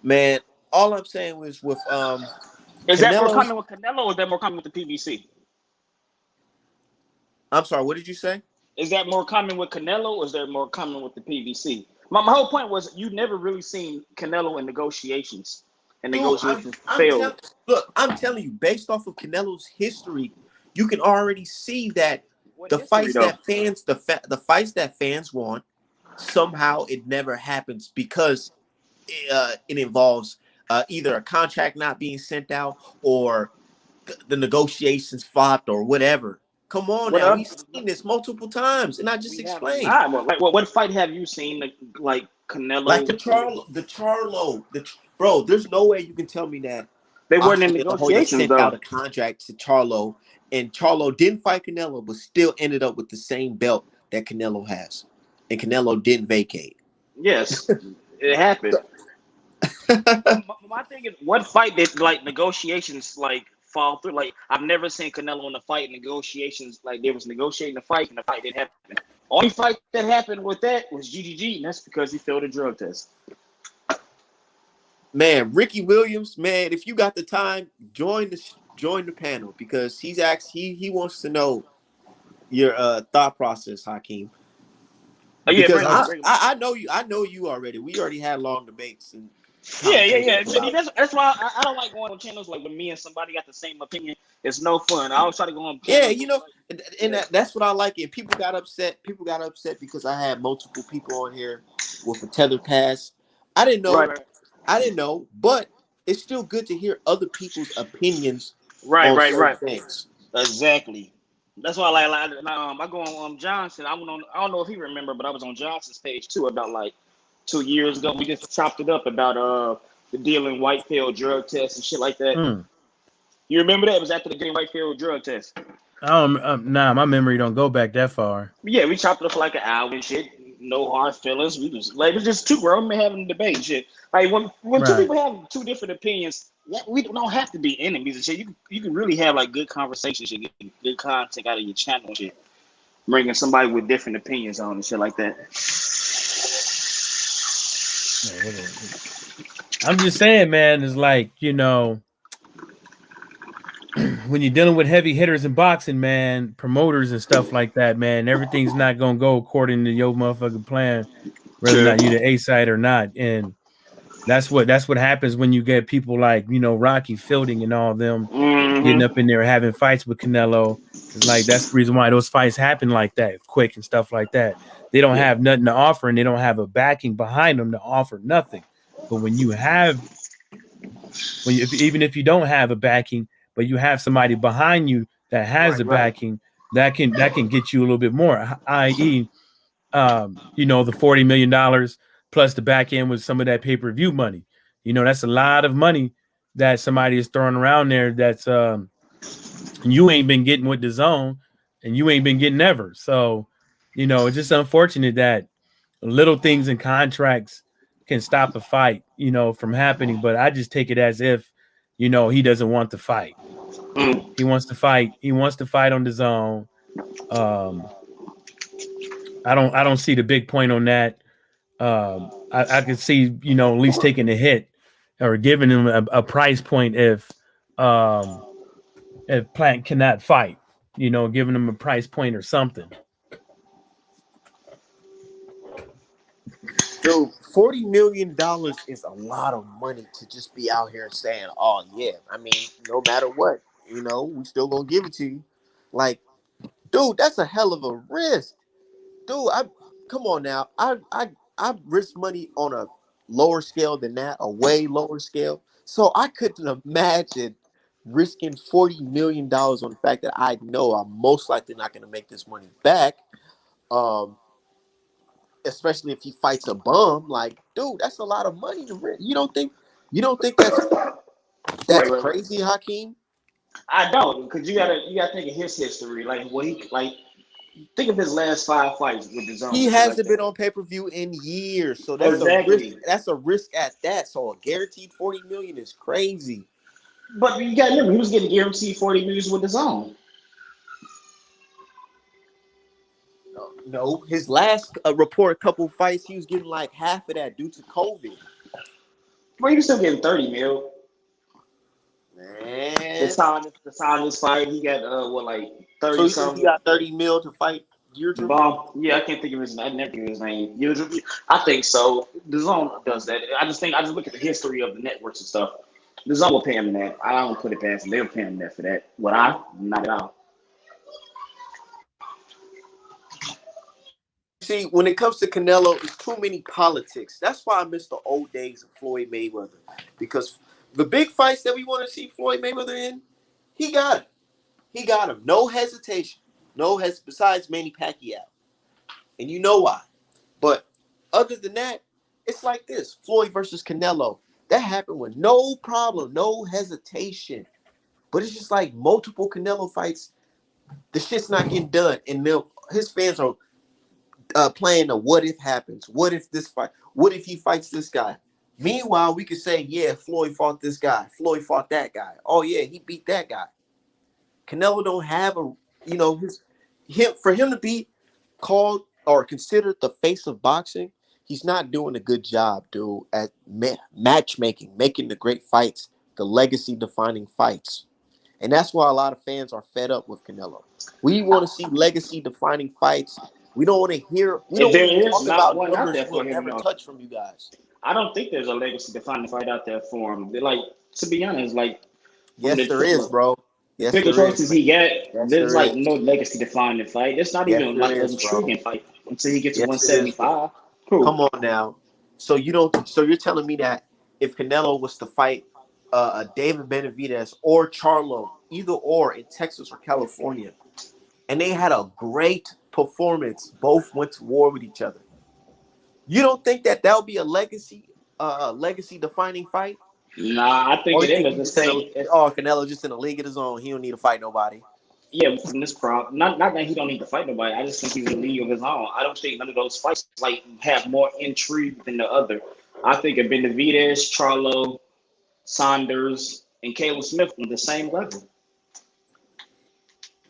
Man, all I'm saying was with is that more common with Canelo or is that more common with the PBC? I'm sorry, what did you say? Is that more common with Canelo or is that more common with the PBC? My whole point was you never really seen Canelo in negotiations. And negotiations failed. I'm telling you, based off of Canelo's history, you can already see that the fights that fans want, somehow it never happens because it involves either a contract not being sent out or the negotiations flopped or whatever. Come on now, we've seen this multiple times, and I just explained. What fight have you seen like Canelo? Like the Charlo. Bro, there's no way you can tell me that they weren't in negotiations. Sent out a contract to Charlo, and Charlo didn't fight Canelo, but still ended up with the same belt that Canelo has, and Canelo didn't vacate. Yes, it happened. My thing is, what fight did like negotiations like fall through? Like I've never seen Canelo in a fight negotiations like there was negotiating a fight and the fight didn't happen. Only fight that happened with that was GGG, and that's because he failed a drug test. Man, Ricky Williams, man, if you got the time, join the panel because he wants to know your thought process, Hakeem. Because I know you already. We already had long debates and yeah. That's why I don't like going on channels like when me and somebody got the same opinion. It's no fun. I always try to go on. Yeah, that's what I like. And people got upset. People got upset because I had multiple people on here with a tethered pass. I didn't know. Right. I didn't know, but it's still good to hear other people's opinions. Right. Things. Exactly. That's why I go on Johnson. I don't know if he remember, but I was on Johnson's page too about like 2 years ago. We just chopped it up about the deal in Whitefield drug test and shit like that. You remember that? It was after the Green Whitefield drug test. Nah, my memory don't go back that far. Yeah, we chopped it up for like an hour and shit. No hard feelings. We just like it's just two grown men having a debate and shit. Like when two people have two different opinions, we don't have to be enemies and shit. You can really have like good conversations and get good content out of your channel and shit. Bringing somebody with different opinions on and shit like that. I'm just saying, man, it's like, when you're dealing with heavy hitters in boxing, man, promoters and stuff like that, man, everything's not going to go according to your motherfucking plan, whether or not you're the A side or not. And that's what happens when you get people like, Rocky Fielding and all of them getting up in there having fights with Canelo. It's like, that's the reason why those fights happen like that, quick and stuff like that. They don't have nothing to offer and they don't have a backing behind them to offer nothing. But when you have, even if you don't have a backing, but you have somebody behind you that has backing, that can get you a little bit more, i.e., the $40 million plus the back end with some of that pay-per-view money. That's a lot of money that somebody is throwing around there that's you ain't been getting with the zone and you ain't been getting ever. So, it's just unfortunate that little things in contracts can stop a fight, from happening. But I just take it as if, he doesn't want the fight. He wants to fight. He wants to fight on the zone. Um, I don't see the big point on that. I could see, at least taking a hit or giving him a price point if Plant cannot fight, giving him a price point or something. Dude, $40 million is a lot of money to just be out here saying, "Oh yeah." I mean, no matter what, we still gonna give it to you. Like, dude, that's a hell of a risk, dude. I come on now. I risk money on a lower scale than that, a way lower scale. So I couldn't imagine risking $40 million on the fact that I know I'm most likely not going to make this money back. Um, Especially if he fights a bum. Like, dude, that's a lot of money to risk. You don't think that's Right. crazy, Hakeem? I don't, because you gotta think of his history. Like what he like. Think of his last 5 fights with the zone He and shit like hasn't that. been on pay-per-view in years, so that's a risk. Exactly. That's a risk at that. So a guaranteed 40 million is crazy. But you got to remember, he was getting guaranteed 40 million with the zone. No, his last report, couple fights, he was getting like half of that due to COVID. But he was still getting 30 mil. Man, The time this fight, he got what like so 30 you think he something. got 30 mil to fight Deirdre? Bomb. Yeah, I can't think of his name. I never think of his name. Usually, I think so. The zone does that. I just look at the history of the networks and stuff. The zone will pay him that. I don't put it past him. They'll pay him that for that. Would I? Not at all. See, when it comes to Canelo, it's too many politics. That's why I miss the old days of Floyd Mayweather. Because the big fights that we want to see Floyd Mayweather in, he got him. He got him. No hesitation. Besides Manny Pacquiao. And you know why. But other than that, it's like this. Floyd versus Canelo. That happened with no problem, no hesitation. But it's just like multiple Canelo fights. The shit's not getting done. And his fans are playing the what if happens. What if this fight? What if he fights this guy? Meanwhile, we could say, yeah, Floyd fought this guy. Floyd fought that guy. Oh, yeah, he beat that guy. Canelo don't have for him to be called or considered the face of boxing, he's not doing a good job, dude, at matchmaking, making the great fights, the legacy-defining fights. And that's why a lot of fans are fed up with Canelo. We want to see legacy-defining fights. We don't want to hear. We If don't there want to is talk not about one out numbers there we'll for him, never though, touch from you guys. I don't think there's a legacy defining fight out there for him. They're like, to be honest, like from Yes, there is, bro. the Yes, pick of there is, choices man. he got, Yes, there's there like is. no legacy defining fight. It's not Yes, even there like an is, bro. intriguing fight until he gets to Yes, it is, bro. 175. Cool. Come on now. So you don't. So you're telling me that if Canelo was to fight a David Benavidez or Charlo, either or in Texas or California, and they had a great performance, both went to war with each other. You don't think that would be a legacy defining fight? Nah, I think Or it you think is. we Let's just in say, a Canelo just in a league of his own? He don't need to fight nobody. yeah, from this crowd, not that he don't need to fight nobody. I just think he's in a league of his own. I don't think none of those fights like have more intrigue than the other. I think of Benavidez, Charlo, Saunders, and Caleb Smith on the same level.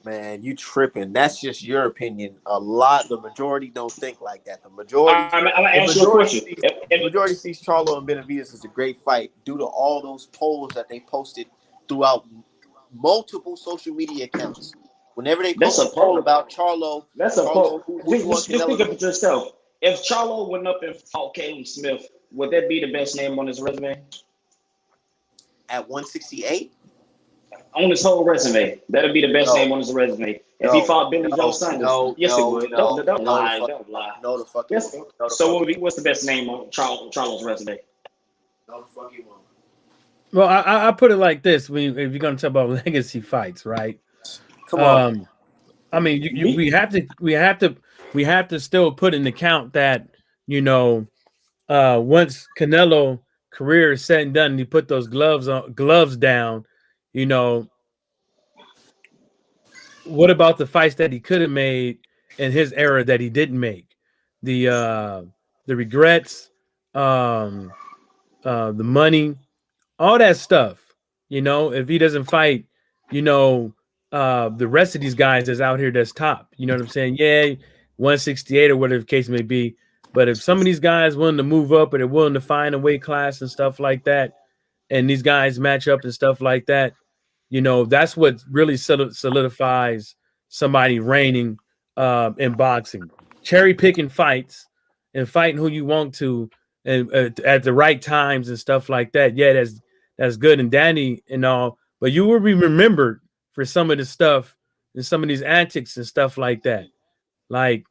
Man, you tripping. That's just your opinion. The majority don't think like that. I'm gonna The ask you a majority question. sees the majority sees Charlo and Benavidez as a great fight due to all those polls that they posted throughout multiple social media accounts. Whenever they That's post a a poll poll. about Charlo, That's a poll. who you want Just Canelo think to of beat it yourself. If Charlo went up and fought Caleb Smith, would that be the best name on his resume? at 168? On his whole resume, that'd be the best No, name on his resume. If he no, fought Billy Joe no, Saunders, no, yes, it no, would. no, Don't no, the lie. fuck, Don't lie. no, the fuck it Yes. won't. No, the So fuck it what's the best name on Charlo's resume? won't. No, the fuck it won't. Well, I put it like this: if you're going to talk about legacy fights, right? Come on. I mean, Me? we have to still put in account that once Canelo career is said and done, and he put those gloves down, you know, what about the fights that he could have made in his era that he didn't make? The regrets, the money, all that stuff. If he doesn't fight the rest of these guys that's out here that's top. You know what I'm saying? Yeah, 168 or whatever the case may be. But if some of these guys willing to move up or they're willing to find a weight class and stuff like that, and these guys match up and stuff like that, that's what really solidifies somebody reigning in boxing. Cherry picking fights and fighting who you want to, and at the right times and stuff like that. Yeah, that's good and dandy and all, but you will be remembered for some of the stuff and some of these antics and stuff like that. Like,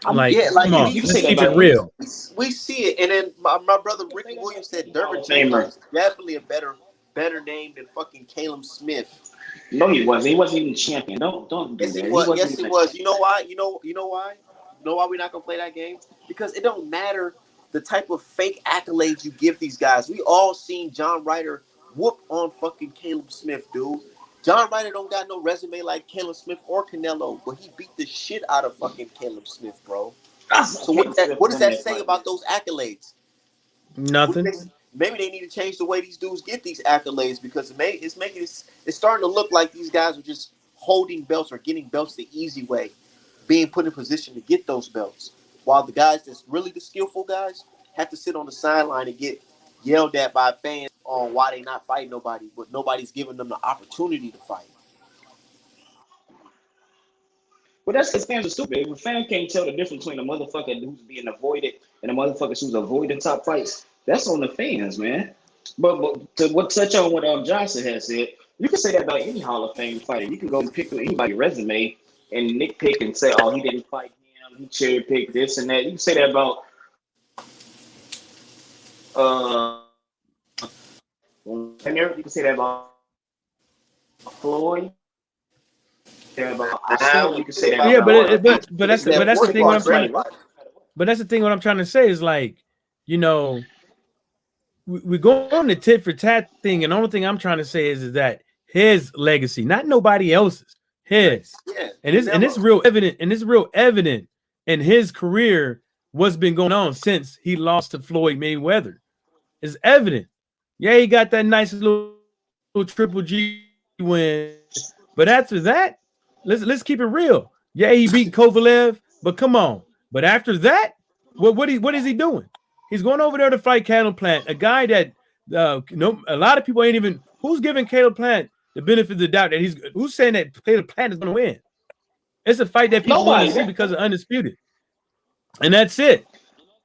Yeah, come like on, You can let's say that keep it about real. we see it. And then my brother Ricky Williams said Hall Dervin of James Famer. is definitely a better name than fucking Caleb Smith. No, he wasn't. He wasn't even champion. Don't do Yes, he that. He was. wasn't Yes, he even a was. champion. You know why? You know why? You know why we're not gonna play that game? Because it don't matter the type of fake accolades you give these guys. We all seen John Ryder whoop on fucking Caleb Smith, dude. John Ryder don't got no resume like Caleb Smith or Canelo, but he beat the shit out of fucking Caleb Smith, bro. So Caleb Smith what does won that that say fight. about those accolades? Nothing. Maybe they need to change the way these dudes get these accolades because it's starting to look like these guys are just holding belts or getting belts the easy way, being put in position to get those belts, while the guys that's really the skillful guys have to sit on the sideline and get yelled at by fans on why they not fighting nobody, but nobody's giving them the opportunity to fight. But that's because fans are stupid. If a fan can't tell the difference between a motherfucker who's being avoided and a motherfucker who's avoiding top fights, that's on the fans, man. But to what touch on what Johnson has said, you can say that about any Hall of Fame fighter. You can go and pick through anybody's resume and nitpick and say, oh, he didn't fight him, he cherry picked this and that. You can say that about you can say that about Floyd. About Oscar, you can say that Yeah, about but that's the thing. What I'm trying to, Right. but that's the thing. What I'm trying to say is like, you know, we go on the tit for tat thing, and the only thing I'm trying to say is that his legacy, not nobody else's, his, Yeah, and it's real evident, in his career what's been going on since he lost to Floyd Mayweather. It's evident. Yeah, he got that nice little Triple G win, but after that, let's keep it real. Yeah, he beat Kovalev, but come on. But after that, what is he doing? He's going over there to fight Caleb Plant, a guy that a lot of people ain't even who's giving Caleb Plant the benefit of the doubt that who's saying that Caleb Plant is going to win. It's a fight that people want to see because of undisputed, and that's it.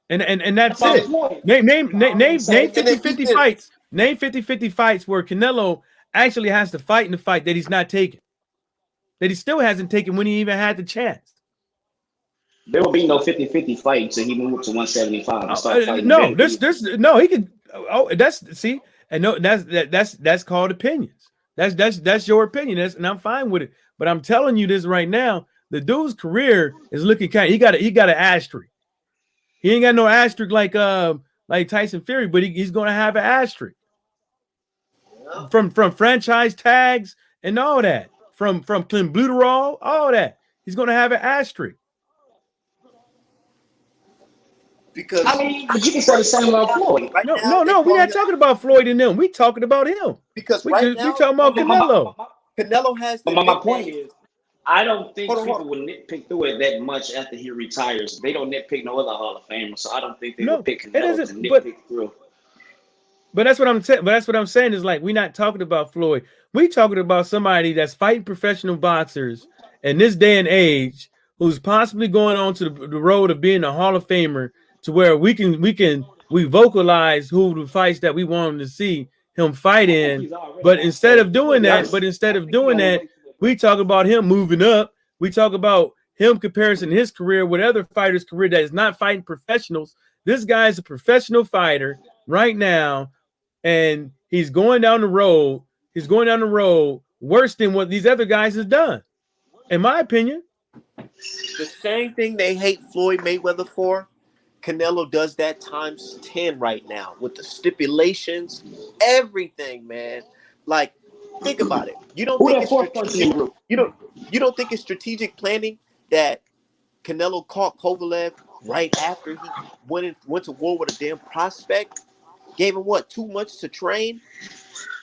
And that's it. Name 50-50 fights. Name 50-50 fights where Canelo actually has to fight in the fight that he's not taking. That he still hasn't taken when he even had the chance. There will be no 50-50 fight until he moves to 175 and start fighting. No, no, he could. Oh, that's see, and no, that's called opinions. That's your opinion, and I'm fine with it. But I'm telling you this right now: the dude's career is looking kind. He got an asterisk. He ain't got no asterisk like Tyson Fury, but he's gonna have an asterisk from franchise tags and all that, from Clenbuterol, all that. He's gonna have an asterisk. Because I mean, but you can say the same about Floyd. Right No, we're not talking about Floyd and them. We talking about him. Because we right now, talking about Canelo. Canelo has the my point is, I don't think people will nitpick through it that much after he retires. They don't nitpick no other Hall of Famer, so I don't think they will pick Canelo to nitpick through. But that's what I'm saying. But that's what I'm saying is like we're not talking about Floyd. We talking about somebody that's fighting professional boxers in this day and age, who's possibly going on to the road of being a Hall of Famer, to where we vocalize who the fights that we want him to see him fight in. But instead of doing that, we talk about him moving up. We talk about him comparison his career with other fighters' career that is not fighting professionals. This guy is a professional fighter right now, and he's going down the road. He's going down the road worse than what these other guys have done, in my opinion. The same thing they hate Floyd Mayweather for, Canelo does that times 10 right now with the stipulations, everything, man. Like, think about it. You don't think it's strategic? You don't think it's strategic planning that Canelo caught Kovalev right after he went to war with a damn prospect? Gave him what, 2 months to train?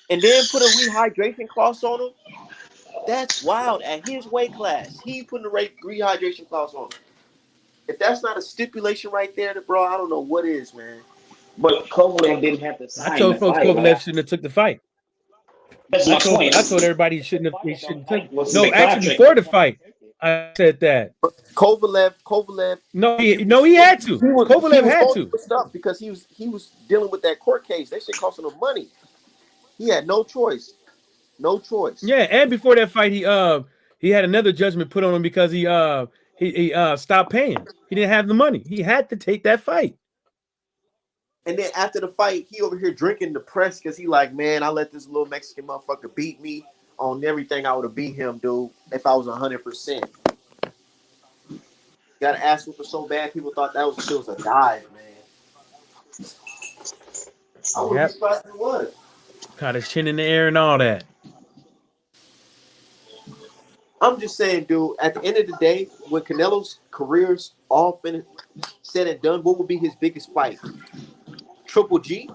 and then put a rehydration clause on him. That's wild. At his weight class, he putting a rehydration clause on him. If that's not a stipulation right there, bro, I don't know what is, man. But Kovalev didn't have to I sign the told folks fight. Kovalev Like, shouldn't have took the fight. that's my point. I told everybody he shouldn't take. Was No, the actually contract. before the fight, I said that. Kovalev. No, he had to. Kovalev had going to. through stuff because he was dealing with that court case. That shit costing him money. He had no choice. No choice. Yeah, and before that fight, he had another judgment put on him because he stopped paying. He didn't have the money. He had to take that fight. And then after the fight, he over here drinking the press because he like, man, I let this little Mexican motherfucker beat me on everything. I would have beat him, dude, if I was 100%. Got to ask him for so bad. People thought that was a dive, man. I would be surprised if it was. Caught his chin in the air and all that. I'm just saying, dude, at the end of the day, when Canelo's career's all finished, said and done, what would be his biggest fight? Triple G?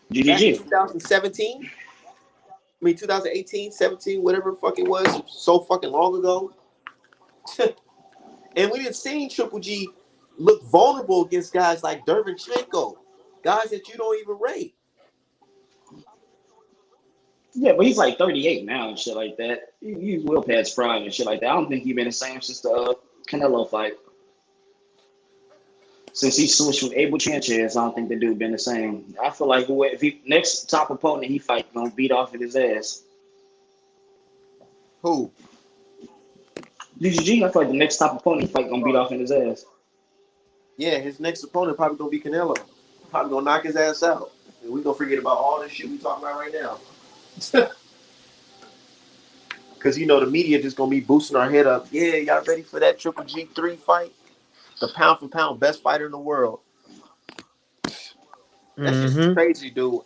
Back in 2017? I mean, 2018, 17, whatever the fuck it was, so fucking long ago. And we didn't see Triple G look vulnerable against guys like Dervinchenko, guys that you don't even rate. Yeah, but he's like 38 now and shit like that. He's well past prime and shit like that. I don't think he's been the same since the Canelo fight. Since he switched with Abel Sanchez, I don't think the dude been the same. I feel like if he next top opponent he fight gonna beat off at his ass. Who? DGG, I feel like the next top opponent he fight gonna beat off in his ass. Yeah, his next opponent probably gonna be Canelo. Probably gonna knock his ass out. And we gonna forget about all this shit we talking about right now. Because you know the media just gonna be boosting our head up. Yeah, y'all ready for that Triple G3 fight? The pound for pound best fighter in the world. That's just crazy, dude.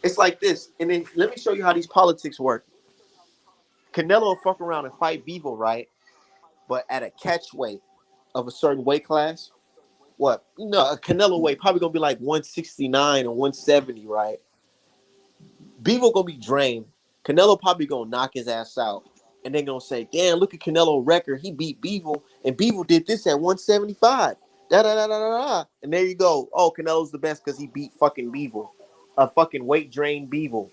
It's like this, and then let me show you how these politics work. Canelo will fuck around and fight Bivol, right? But at a catch weight of a certain weight class. What? No, a Canelo weight probably gonna be like 169 or 170, right? Bivol gonna be drained. Canelo probably gonna knock his ass out. And they're gonna say, damn, look at Canelo record. He beat Bivol, and Bivol did this at 175. Da da da da da da. And there you go. Oh, Canelo's the best because he beat fucking Bivol. A fucking weight drained Bivol.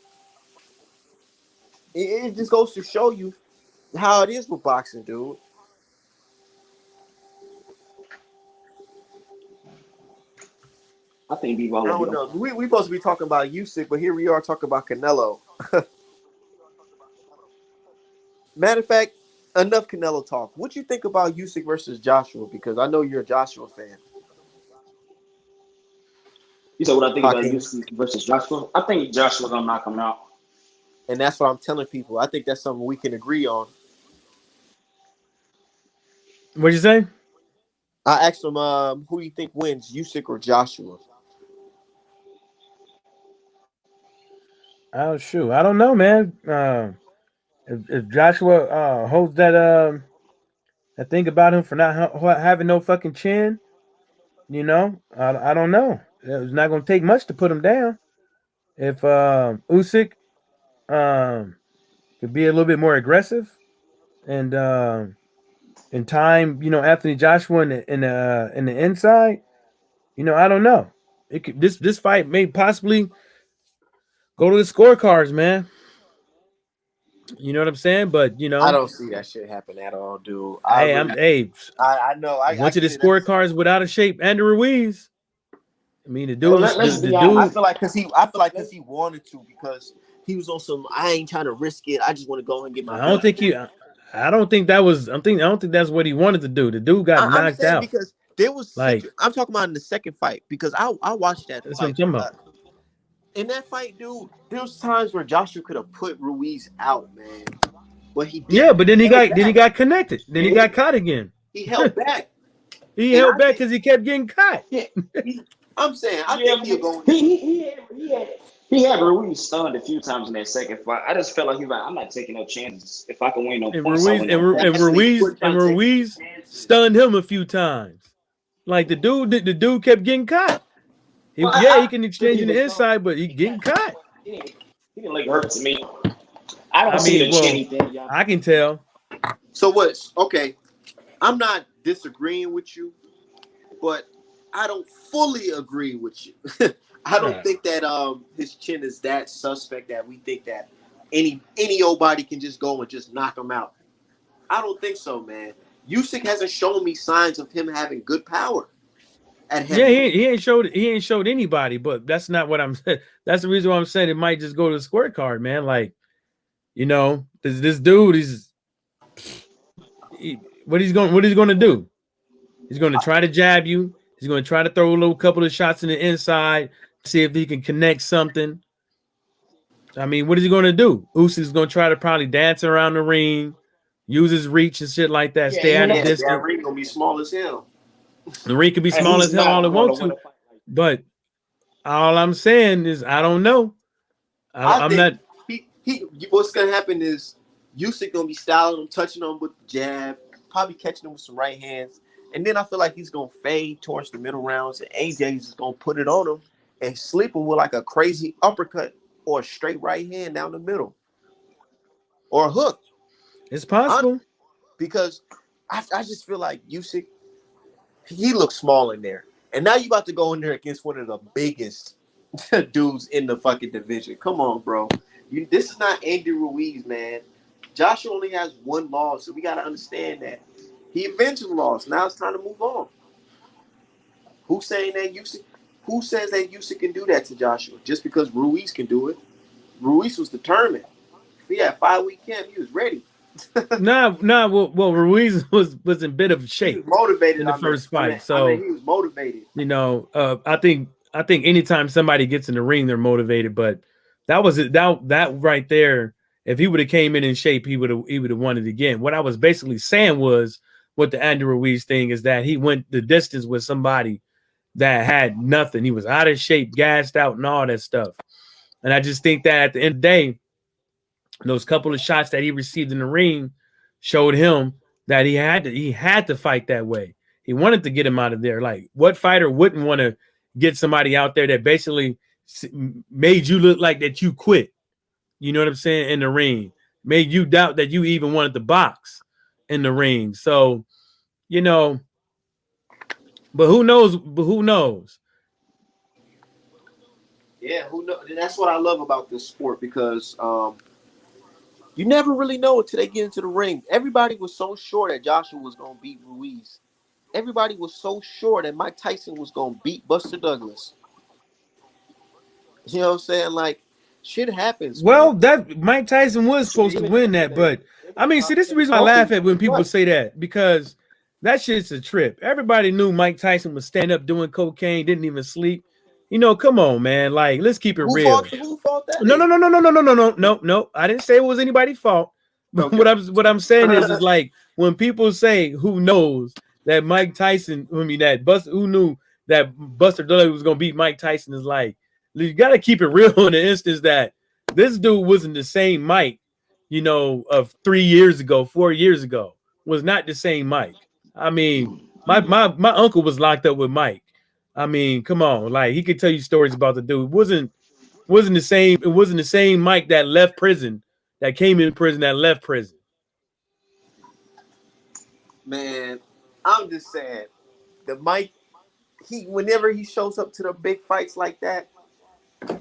It just goes to show you how it is with boxing, dude. I think Bivol. I don't know. We supposed to be talking about Usyk, but here we are talking about Canelo. Matter of fact, enough Canelo talk. What you think about Usyk versus Joshua? Because I know you're a Joshua fan. You said what I think about Usyk versus Joshua? I think Joshua gonna knock him out. And that's what I'm telling people. I think that's something we can agree on. What'd you say? I asked him, who do you think wins, Usyk or Joshua? Oh shoot, I don't know, man. If Joshua holds that thing about him for not having no fucking chin, you know, I don't know. It's not gonna take much to put him down. If Usyk could be a little bit more aggressive and in time, you know, Anthony Joshua in the inside, you know, I don't know. It could, this fight may possibly go to the scorecards, man. You know what I'm saying? But you know, I don't see that shit happen at all, dude. I know. I went to the scorecards without a shape. Andrew Ruiz. I mean, the dude. I feel like because he wanted to, because he was on some. I ain't trying to risk it. I just want to go and get my. I don't think that was. I don't think that's what he wanted to do. The dude got knocked out because there was. Like, I'm talking about in the second fight, because I watched that. That's fight. What I'm talking about. In that fight, dude, there was times where Joshua could have put Ruiz out, man. But he didn't. Yeah, but then he got connected. Then he got caught again. He held back. He held back because he kept getting caught. Yeah. I'm saying, I think he'll go. He had Ruiz stunned a few times in that second fight. I just felt like he was like, I'm not taking no chances. If I can win no points, Ruiz stunned him a few times. Like the dude kept getting caught. He can exchange in the inside, but he getting caught. He didn't look hurt to me. I don't I see mean, the well, chinny thing, y'all. I can tell. So what's okay? I'm not disagreeing with you, but I don't fully agree with you. I don't Right. think that his chin is that suspect that we think that any old body can just go and just knock him out. I don't think so, man. Usyk hasn't shown me signs of him having good power at Yeah, heavyweight. he ain't showed anybody, but that's not what I'm saying. That's the reason why I'm saying it might just go to the scorecard, man. Like, you know, this dude is what he's going to do. He's going to try to jab you. He's going to try to throw a little couple of shots in the inside, see if he can connect something. I mean, what is he going to do? Usyk's going to try to probably dance around the ring, use his reach and shit like that, Yeah, stay he at a not. Yeah, that distance. ring gonna be small as hell. The ring could be And small he's as hell all not it going wants to win to, a fight like that. but all I'm saying is I don't know. I I'm think not. he what's gonna happen is Usyk gonna be styling him, touching him with the jab, probably catching him with some right hands, and then I feel like he's gonna fade towards the middle rounds, and AJ's just gonna put it on him and sleep him with like a crazy uppercut or a straight right hand down the middle or a hook. It's possible. Because I just feel like Usyk, he looks small in there. And now you about to go in there against one of the biggest dudes in the fucking division. Come on, bro. This is not Andy Ruiz, man. Joshua only has one loss, so we got to understand that. He eventually lost. Now it's time to move on. Who's saying that Usyk? Who says that Usyk can do that to Joshua? Just because Ruiz can do it. Ruiz was determined. If he had 5-week camp, he was ready. Nah. Well, Ruiz was in a bit of He was shape motivated. in the first fight, I mean, so he was motivated. you know, I think anytime somebody gets in the ring, they're motivated. But that was it. That right there. If he would have came in shape, he would have won it again. What I was basically saying was, with the Andy Ruiz thing is that he went the distance with somebody that had nothing. He was out of shape, gassed out, and all that stuff. And I just think that at the end of the day, those couple of shots that he received in the ring showed him that he had to fight that way. He wanted to get him out of there. Like, what fighter wouldn't want to get somebody out there that basically made you look like that you quit? You know what I'm saying? In the ring, made you doubt that you even wanted to box in the ring. So, you know, but who knows? But who knows? Yeah, who know? That's what I love about this sport because you never really know until they get into the ring. Everybody was so sure that Joshua was gonna beat Ruiz. Everybody was so sure that Mike Tyson was gonna beat Buster Douglas. You know what I'm saying? Like, shit happens, man. Well, that Mike Tyson was supposed to Even win that, yesterday, but I mean, see, this is the reason I laugh at when people say that, because that shit's a trip. Everybody knew Mike Tyson was stand up doing cocaine, didn't even sleep. You know, come on, man. Like, let's keep it real. Who fought that? No, no, no, no, no, no, no, no, no, no, no. I didn't say it was anybody's fault. But Okay. what I'm saying is like when people say who knows that Mike Tyson, I mean that Buster, who knew that Buster Douglas was gonna beat Mike Tyson, is like, you gotta keep it real in the instance that this dude wasn't the same Mike, you know, of 3 years ago, 4 years ago, was not the same Mike. I mean, my uncle was locked up with Mike. I mean, come on, like he could tell you stories about the dude. Wasn't the same. It wasn't the same Mike that left prison, that came in prison, that left prison. Man, I'm just saying, the Mike, whenever he shows up to the big fights like that,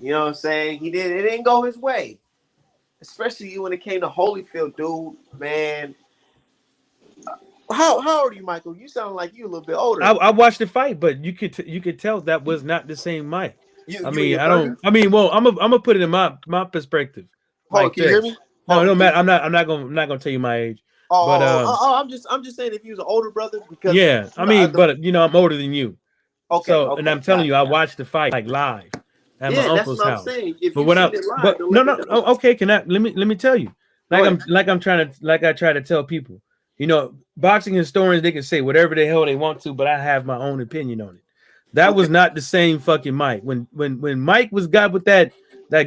you know what I'm saying? It didn't go his way. Especially when it came to Holyfield, dude, man. How old are you, Michael? You sound like you a little bit older. I watched the fight, but you could tell that was not the same Mike. You I and mean, your I brother? don't. I mean, well, I'm gonna put it in my perspective, Hold on, like can you hear this. me? No, Hold no on, can matter. you, I'm not gonna tell you my age, but I'm just saying if he was an older brother because yeah. I mean, but you know, I'm older than you. So, and okay, I'm telling got you, it. I watched the fight like live at my Yeah, that's uncle's what I'm house. saying. If But you've what I seen it live, but then no let me no know. oh, okay, can I let me tell you. Go ahead. I'm trying to, like I try to tell people. You know, boxing historians, they can say whatever the hell they want to, but I have my own opinion on it. That Okay. was not the same fucking Mike. When Mike was got with that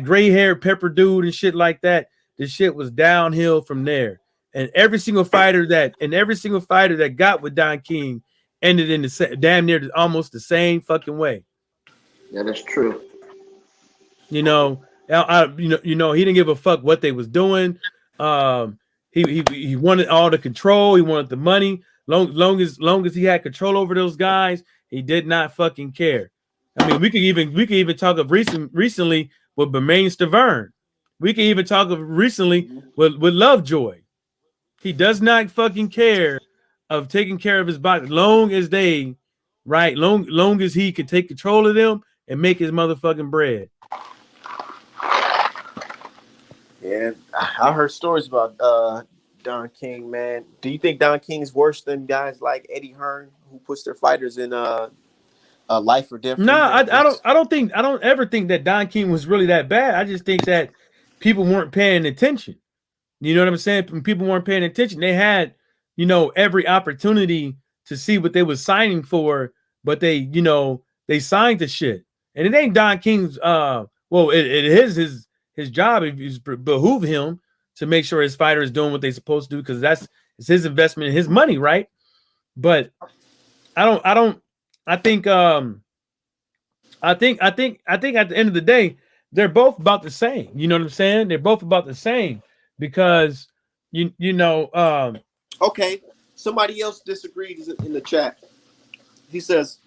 gray haired pepper dude and shit like that, the shit was downhill from there. And every single fighter that got with Don King ended in the damn near almost the same fucking way. That is true. You know, He didn't give a fuck what they was doing. Um, he wanted all the control. He wanted the money. Long as he had control over those guys, he did not fucking care. I mean, we could even talk of recently with Bermain Stavern. We could even talk of recently with Lovejoy. He does not fucking care of taking care of his body, long as they, right, long as he could take control of them and make his motherfucking bread. Yeah, I heard stories about Don King, man. Do you think Don King is worse than guys like Eddie Hearn, who puts their fighters in life or death No, rematches? I don't ever think that Don King was really that bad. I just think that people weren't paying attention. You know what I'm saying? When people weren't paying attention, they had, every opportunity to see what they was signing for, but they signed the shit. And it ain't Don King's well, it is his job. It behoove him to make sure his fighter is doing what they're supposed to do, because it's his investment and his money, right? But I think I think at the end of the day, they're both about the same. You know what I'm saying? They're both about the same because you know Okay, somebody else disagreed in the chat. He says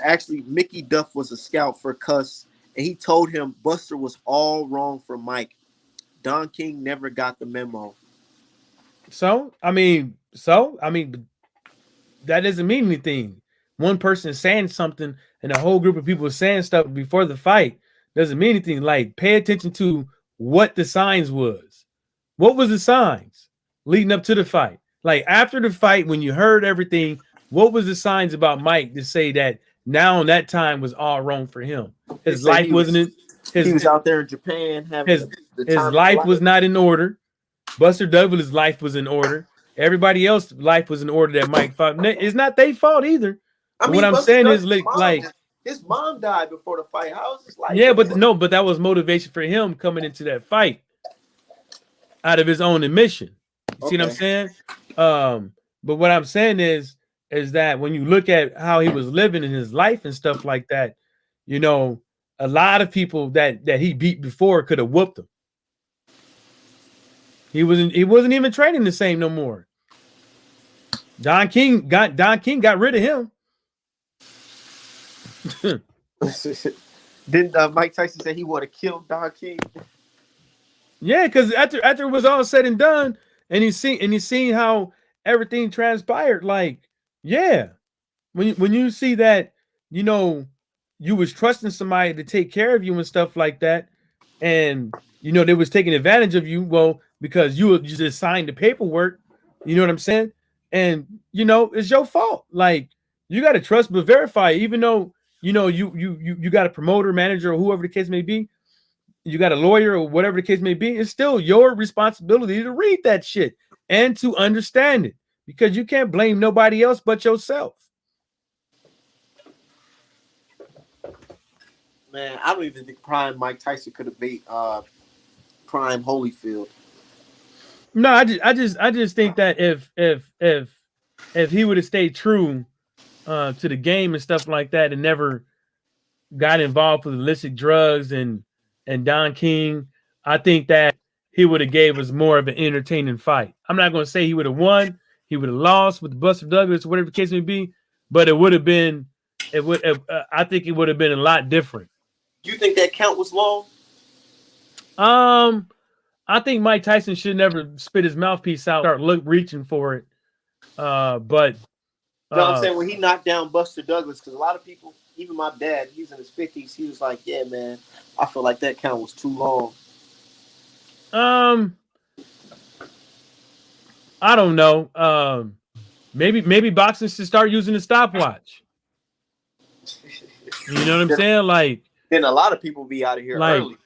actually Mickey Duff was a scout for Cuss, and he told him Buster was all wrong for Mike. Don King never got the memo. I mean, that doesn't mean anything. One person is saying something and a whole group of people are saying stuff before the fight doesn't mean anything. Like, pay attention to what the signs was. What was the signs leading up to the fight? Like, after the fight, when you heard everything, what was the signs about Mike to say that now that time was all wrong for him? They His say life wasn't in he his was out there in Japan having the his time of his life life. was not in order. Buster Douglas' life was in order. Everybody else's life was in order that Mike fought. It's not their fault either. I But what mean, I'm Buster saying is, Douglas' like, his mom died before the fight. How is his life? yeah, but that was motivation for him coming into that fight out of his own admission. You see what I'm saying? But what I'm saying is that when you look at how he was living in his life and stuff like that, a lot of people that he beat before could have whooped him. He wasn't even training the same no more. Don King got rid of him. Didn't Mike Tyson say he would have killed Don King? Yeah, because after it was all said and done, and he's seen how everything transpired. Like, yeah, when you see that, you was trusting somebody to take care of you and stuff like that, and they was taking advantage of you. Well, because you just signed the paperwork, you know what I'm saying, and it's your fault. Like, you got to trust but verify, even though you got a promoter, manager, or whoever the case may be. You got a lawyer or whatever the case may be. It's still your responsibility to read that shit and to understand it, because you can't blame nobody else but yourself. Man, I don't even think Prime Mike Tyson could have beat Prime Holyfield. No, I just think that if he would have stayed true to the game and stuff like that, and never got involved with illicit drugs and Don King, I think that he would have gave us more of an entertaining fight. I'm not going to say he would have won. He would have lost with Buster Douglas, whatever the case may be, but it would have been. I think it would have been a lot different. You think that count was long? I think Mike Tyson should never spit his mouthpiece out, start reaching for it. But no, I'm saying when he knocked down Buster Douglas, because a lot of people, even my dad, he's in his 50s, he was like, "Yeah, man, I feel like that count was too long." I don't know. Maybe boxing should start using a stopwatch. You know what I'm saying? Like, then a lot of people be out of here early.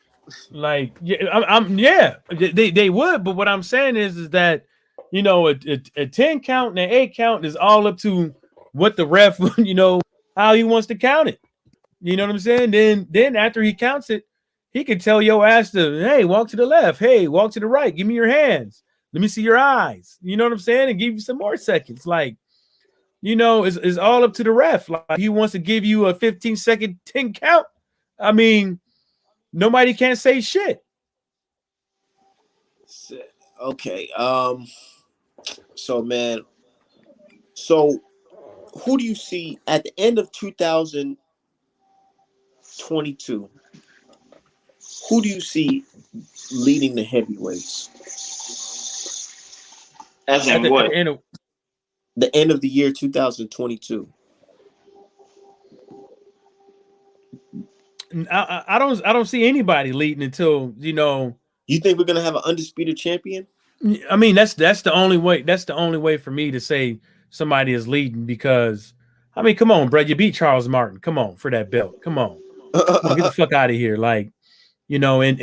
Like, yeah, they would. But what I'm saying is that a 10 count and an 8 count is all up to what the ref, how he wants to count it. You know what I'm saying? Then after he counts it, he could tell your ass to, hey, walk to the left. Hey, walk to the right. Give me your hands. Let me see your eyes. You know what I'm saying? And give you some more seconds. Like, it's all up to the ref. Like, he wants to give you a 15-second 10 count. I mean, nobody can't say shit. Okay. So man, so who do you see at the end of 2022? Who do you see leading the heavyweights? As At in the what? end of The end of the year 2022. I don't see anybody leading until You think we're gonna have an undisputed champion? I mean that's the only way. That's the only way for me to say somebody is leading because I mean come on, bro, you beat Charles Martin. Come on for that belt. Come on, get the fuck out of here. Like and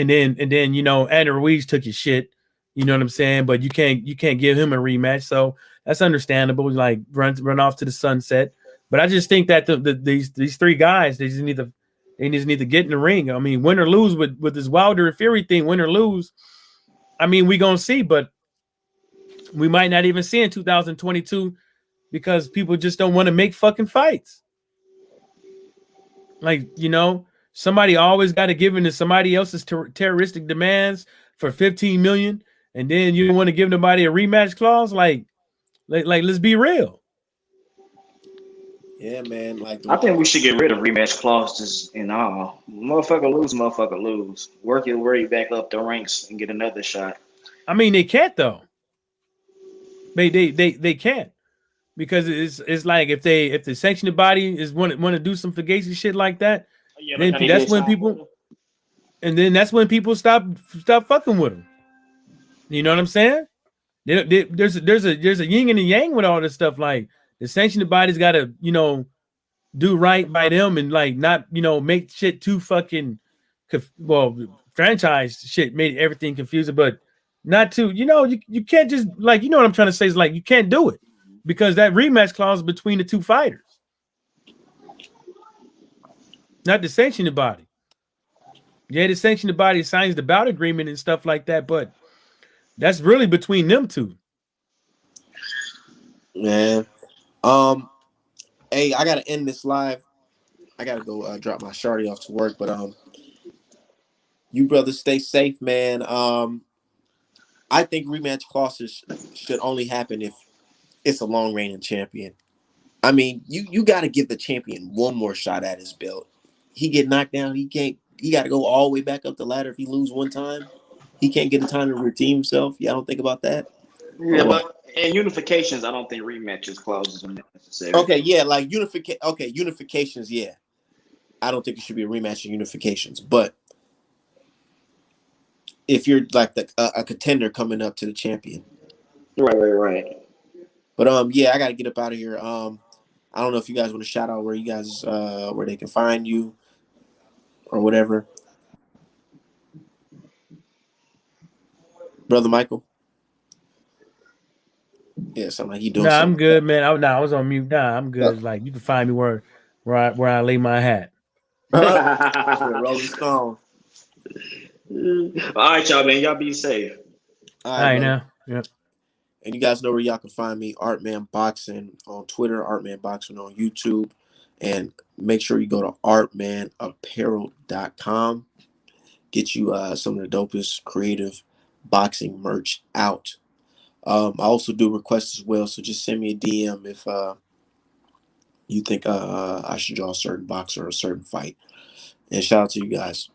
then Andy Ruiz took his shit. You know what I'm saying? But you can't give him a rematch. So that's understandable. Like run off to the sunset. But I just think that these three guys they just need to get in the ring. I mean, win or lose with this Wilder and Fury thing, win or lose. I mean, we gonna see, but we might not even see in 2022 because people just don't want to make fucking fights. Like, somebody always got to give in to somebody else's terroristic demands for 15 million, and then you don't want to give nobody a rematch clause. Like, let's be real. Yeah, man. Like I think we should get rid of rematch clauses and all. Motherfucker lose, motherfucker lose. Work your way back up the ranks and get another shot. I mean, they can't though. They can't because it's like if the sanctioning body is want to do some fugazi shit like that, Yeah, like then how they that's did when Tom people Brady. and then that's when people stop fucking with them. You know what I'm saying? There's a yin and a yang with all this stuff. Like the sanctioning body's got to do right by them and like not make shit too fucking well franchise shit made everything confusing, but not too you can't just like what I'm trying to say is like you can't do it because that rematch clause between the two fighters, not the sanctioning body. Yeah, the sanctioning body signs the bout agreement and stuff like that, but that's really between them two. man. Hey, I gotta end this live. I gotta go drop my shorty off to work, but you brothers stay safe, man. I think rematch clauses should only happen if it's a long reigning champion. I mean, you got to give the champion one more shot at his belt. He get knocked down, he can't. He got to go all the way back up the ladder. If he lose one time, he can't get a time to redeem himself. Y'all don't think about that, or Yeah, what? but in unifications, I don't think rematches clauses are necessary. Okay, yeah, like unification. Okay, unifications. Yeah, I don't think it should be a rematch of unifications. But if you're like a contender coming up to the champion, Right. but yeah, I got to get up out of here. I don't know if you guys want to shout out where you guys where they can find you or whatever, brother Michael. Yeah, something like he doing Nah, I'm something. good, man. I was on mute. Nah, I'm good. Like you can find me where I lay my hat. Yeah, Rolling Stone. All right, y'all, man. Y'all be safe. All All right, right brother. now. Yep. And you guys know where y'all can find me, Artman Boxing on Twitter, Artman Boxing on YouTube. And make sure you go to artmanapparel.com. Get you some of the dopest creative boxing merch out. I also do requests as well, so just send me a DM if you think I should draw a certain boxer or a certain fight. And shout out to you guys.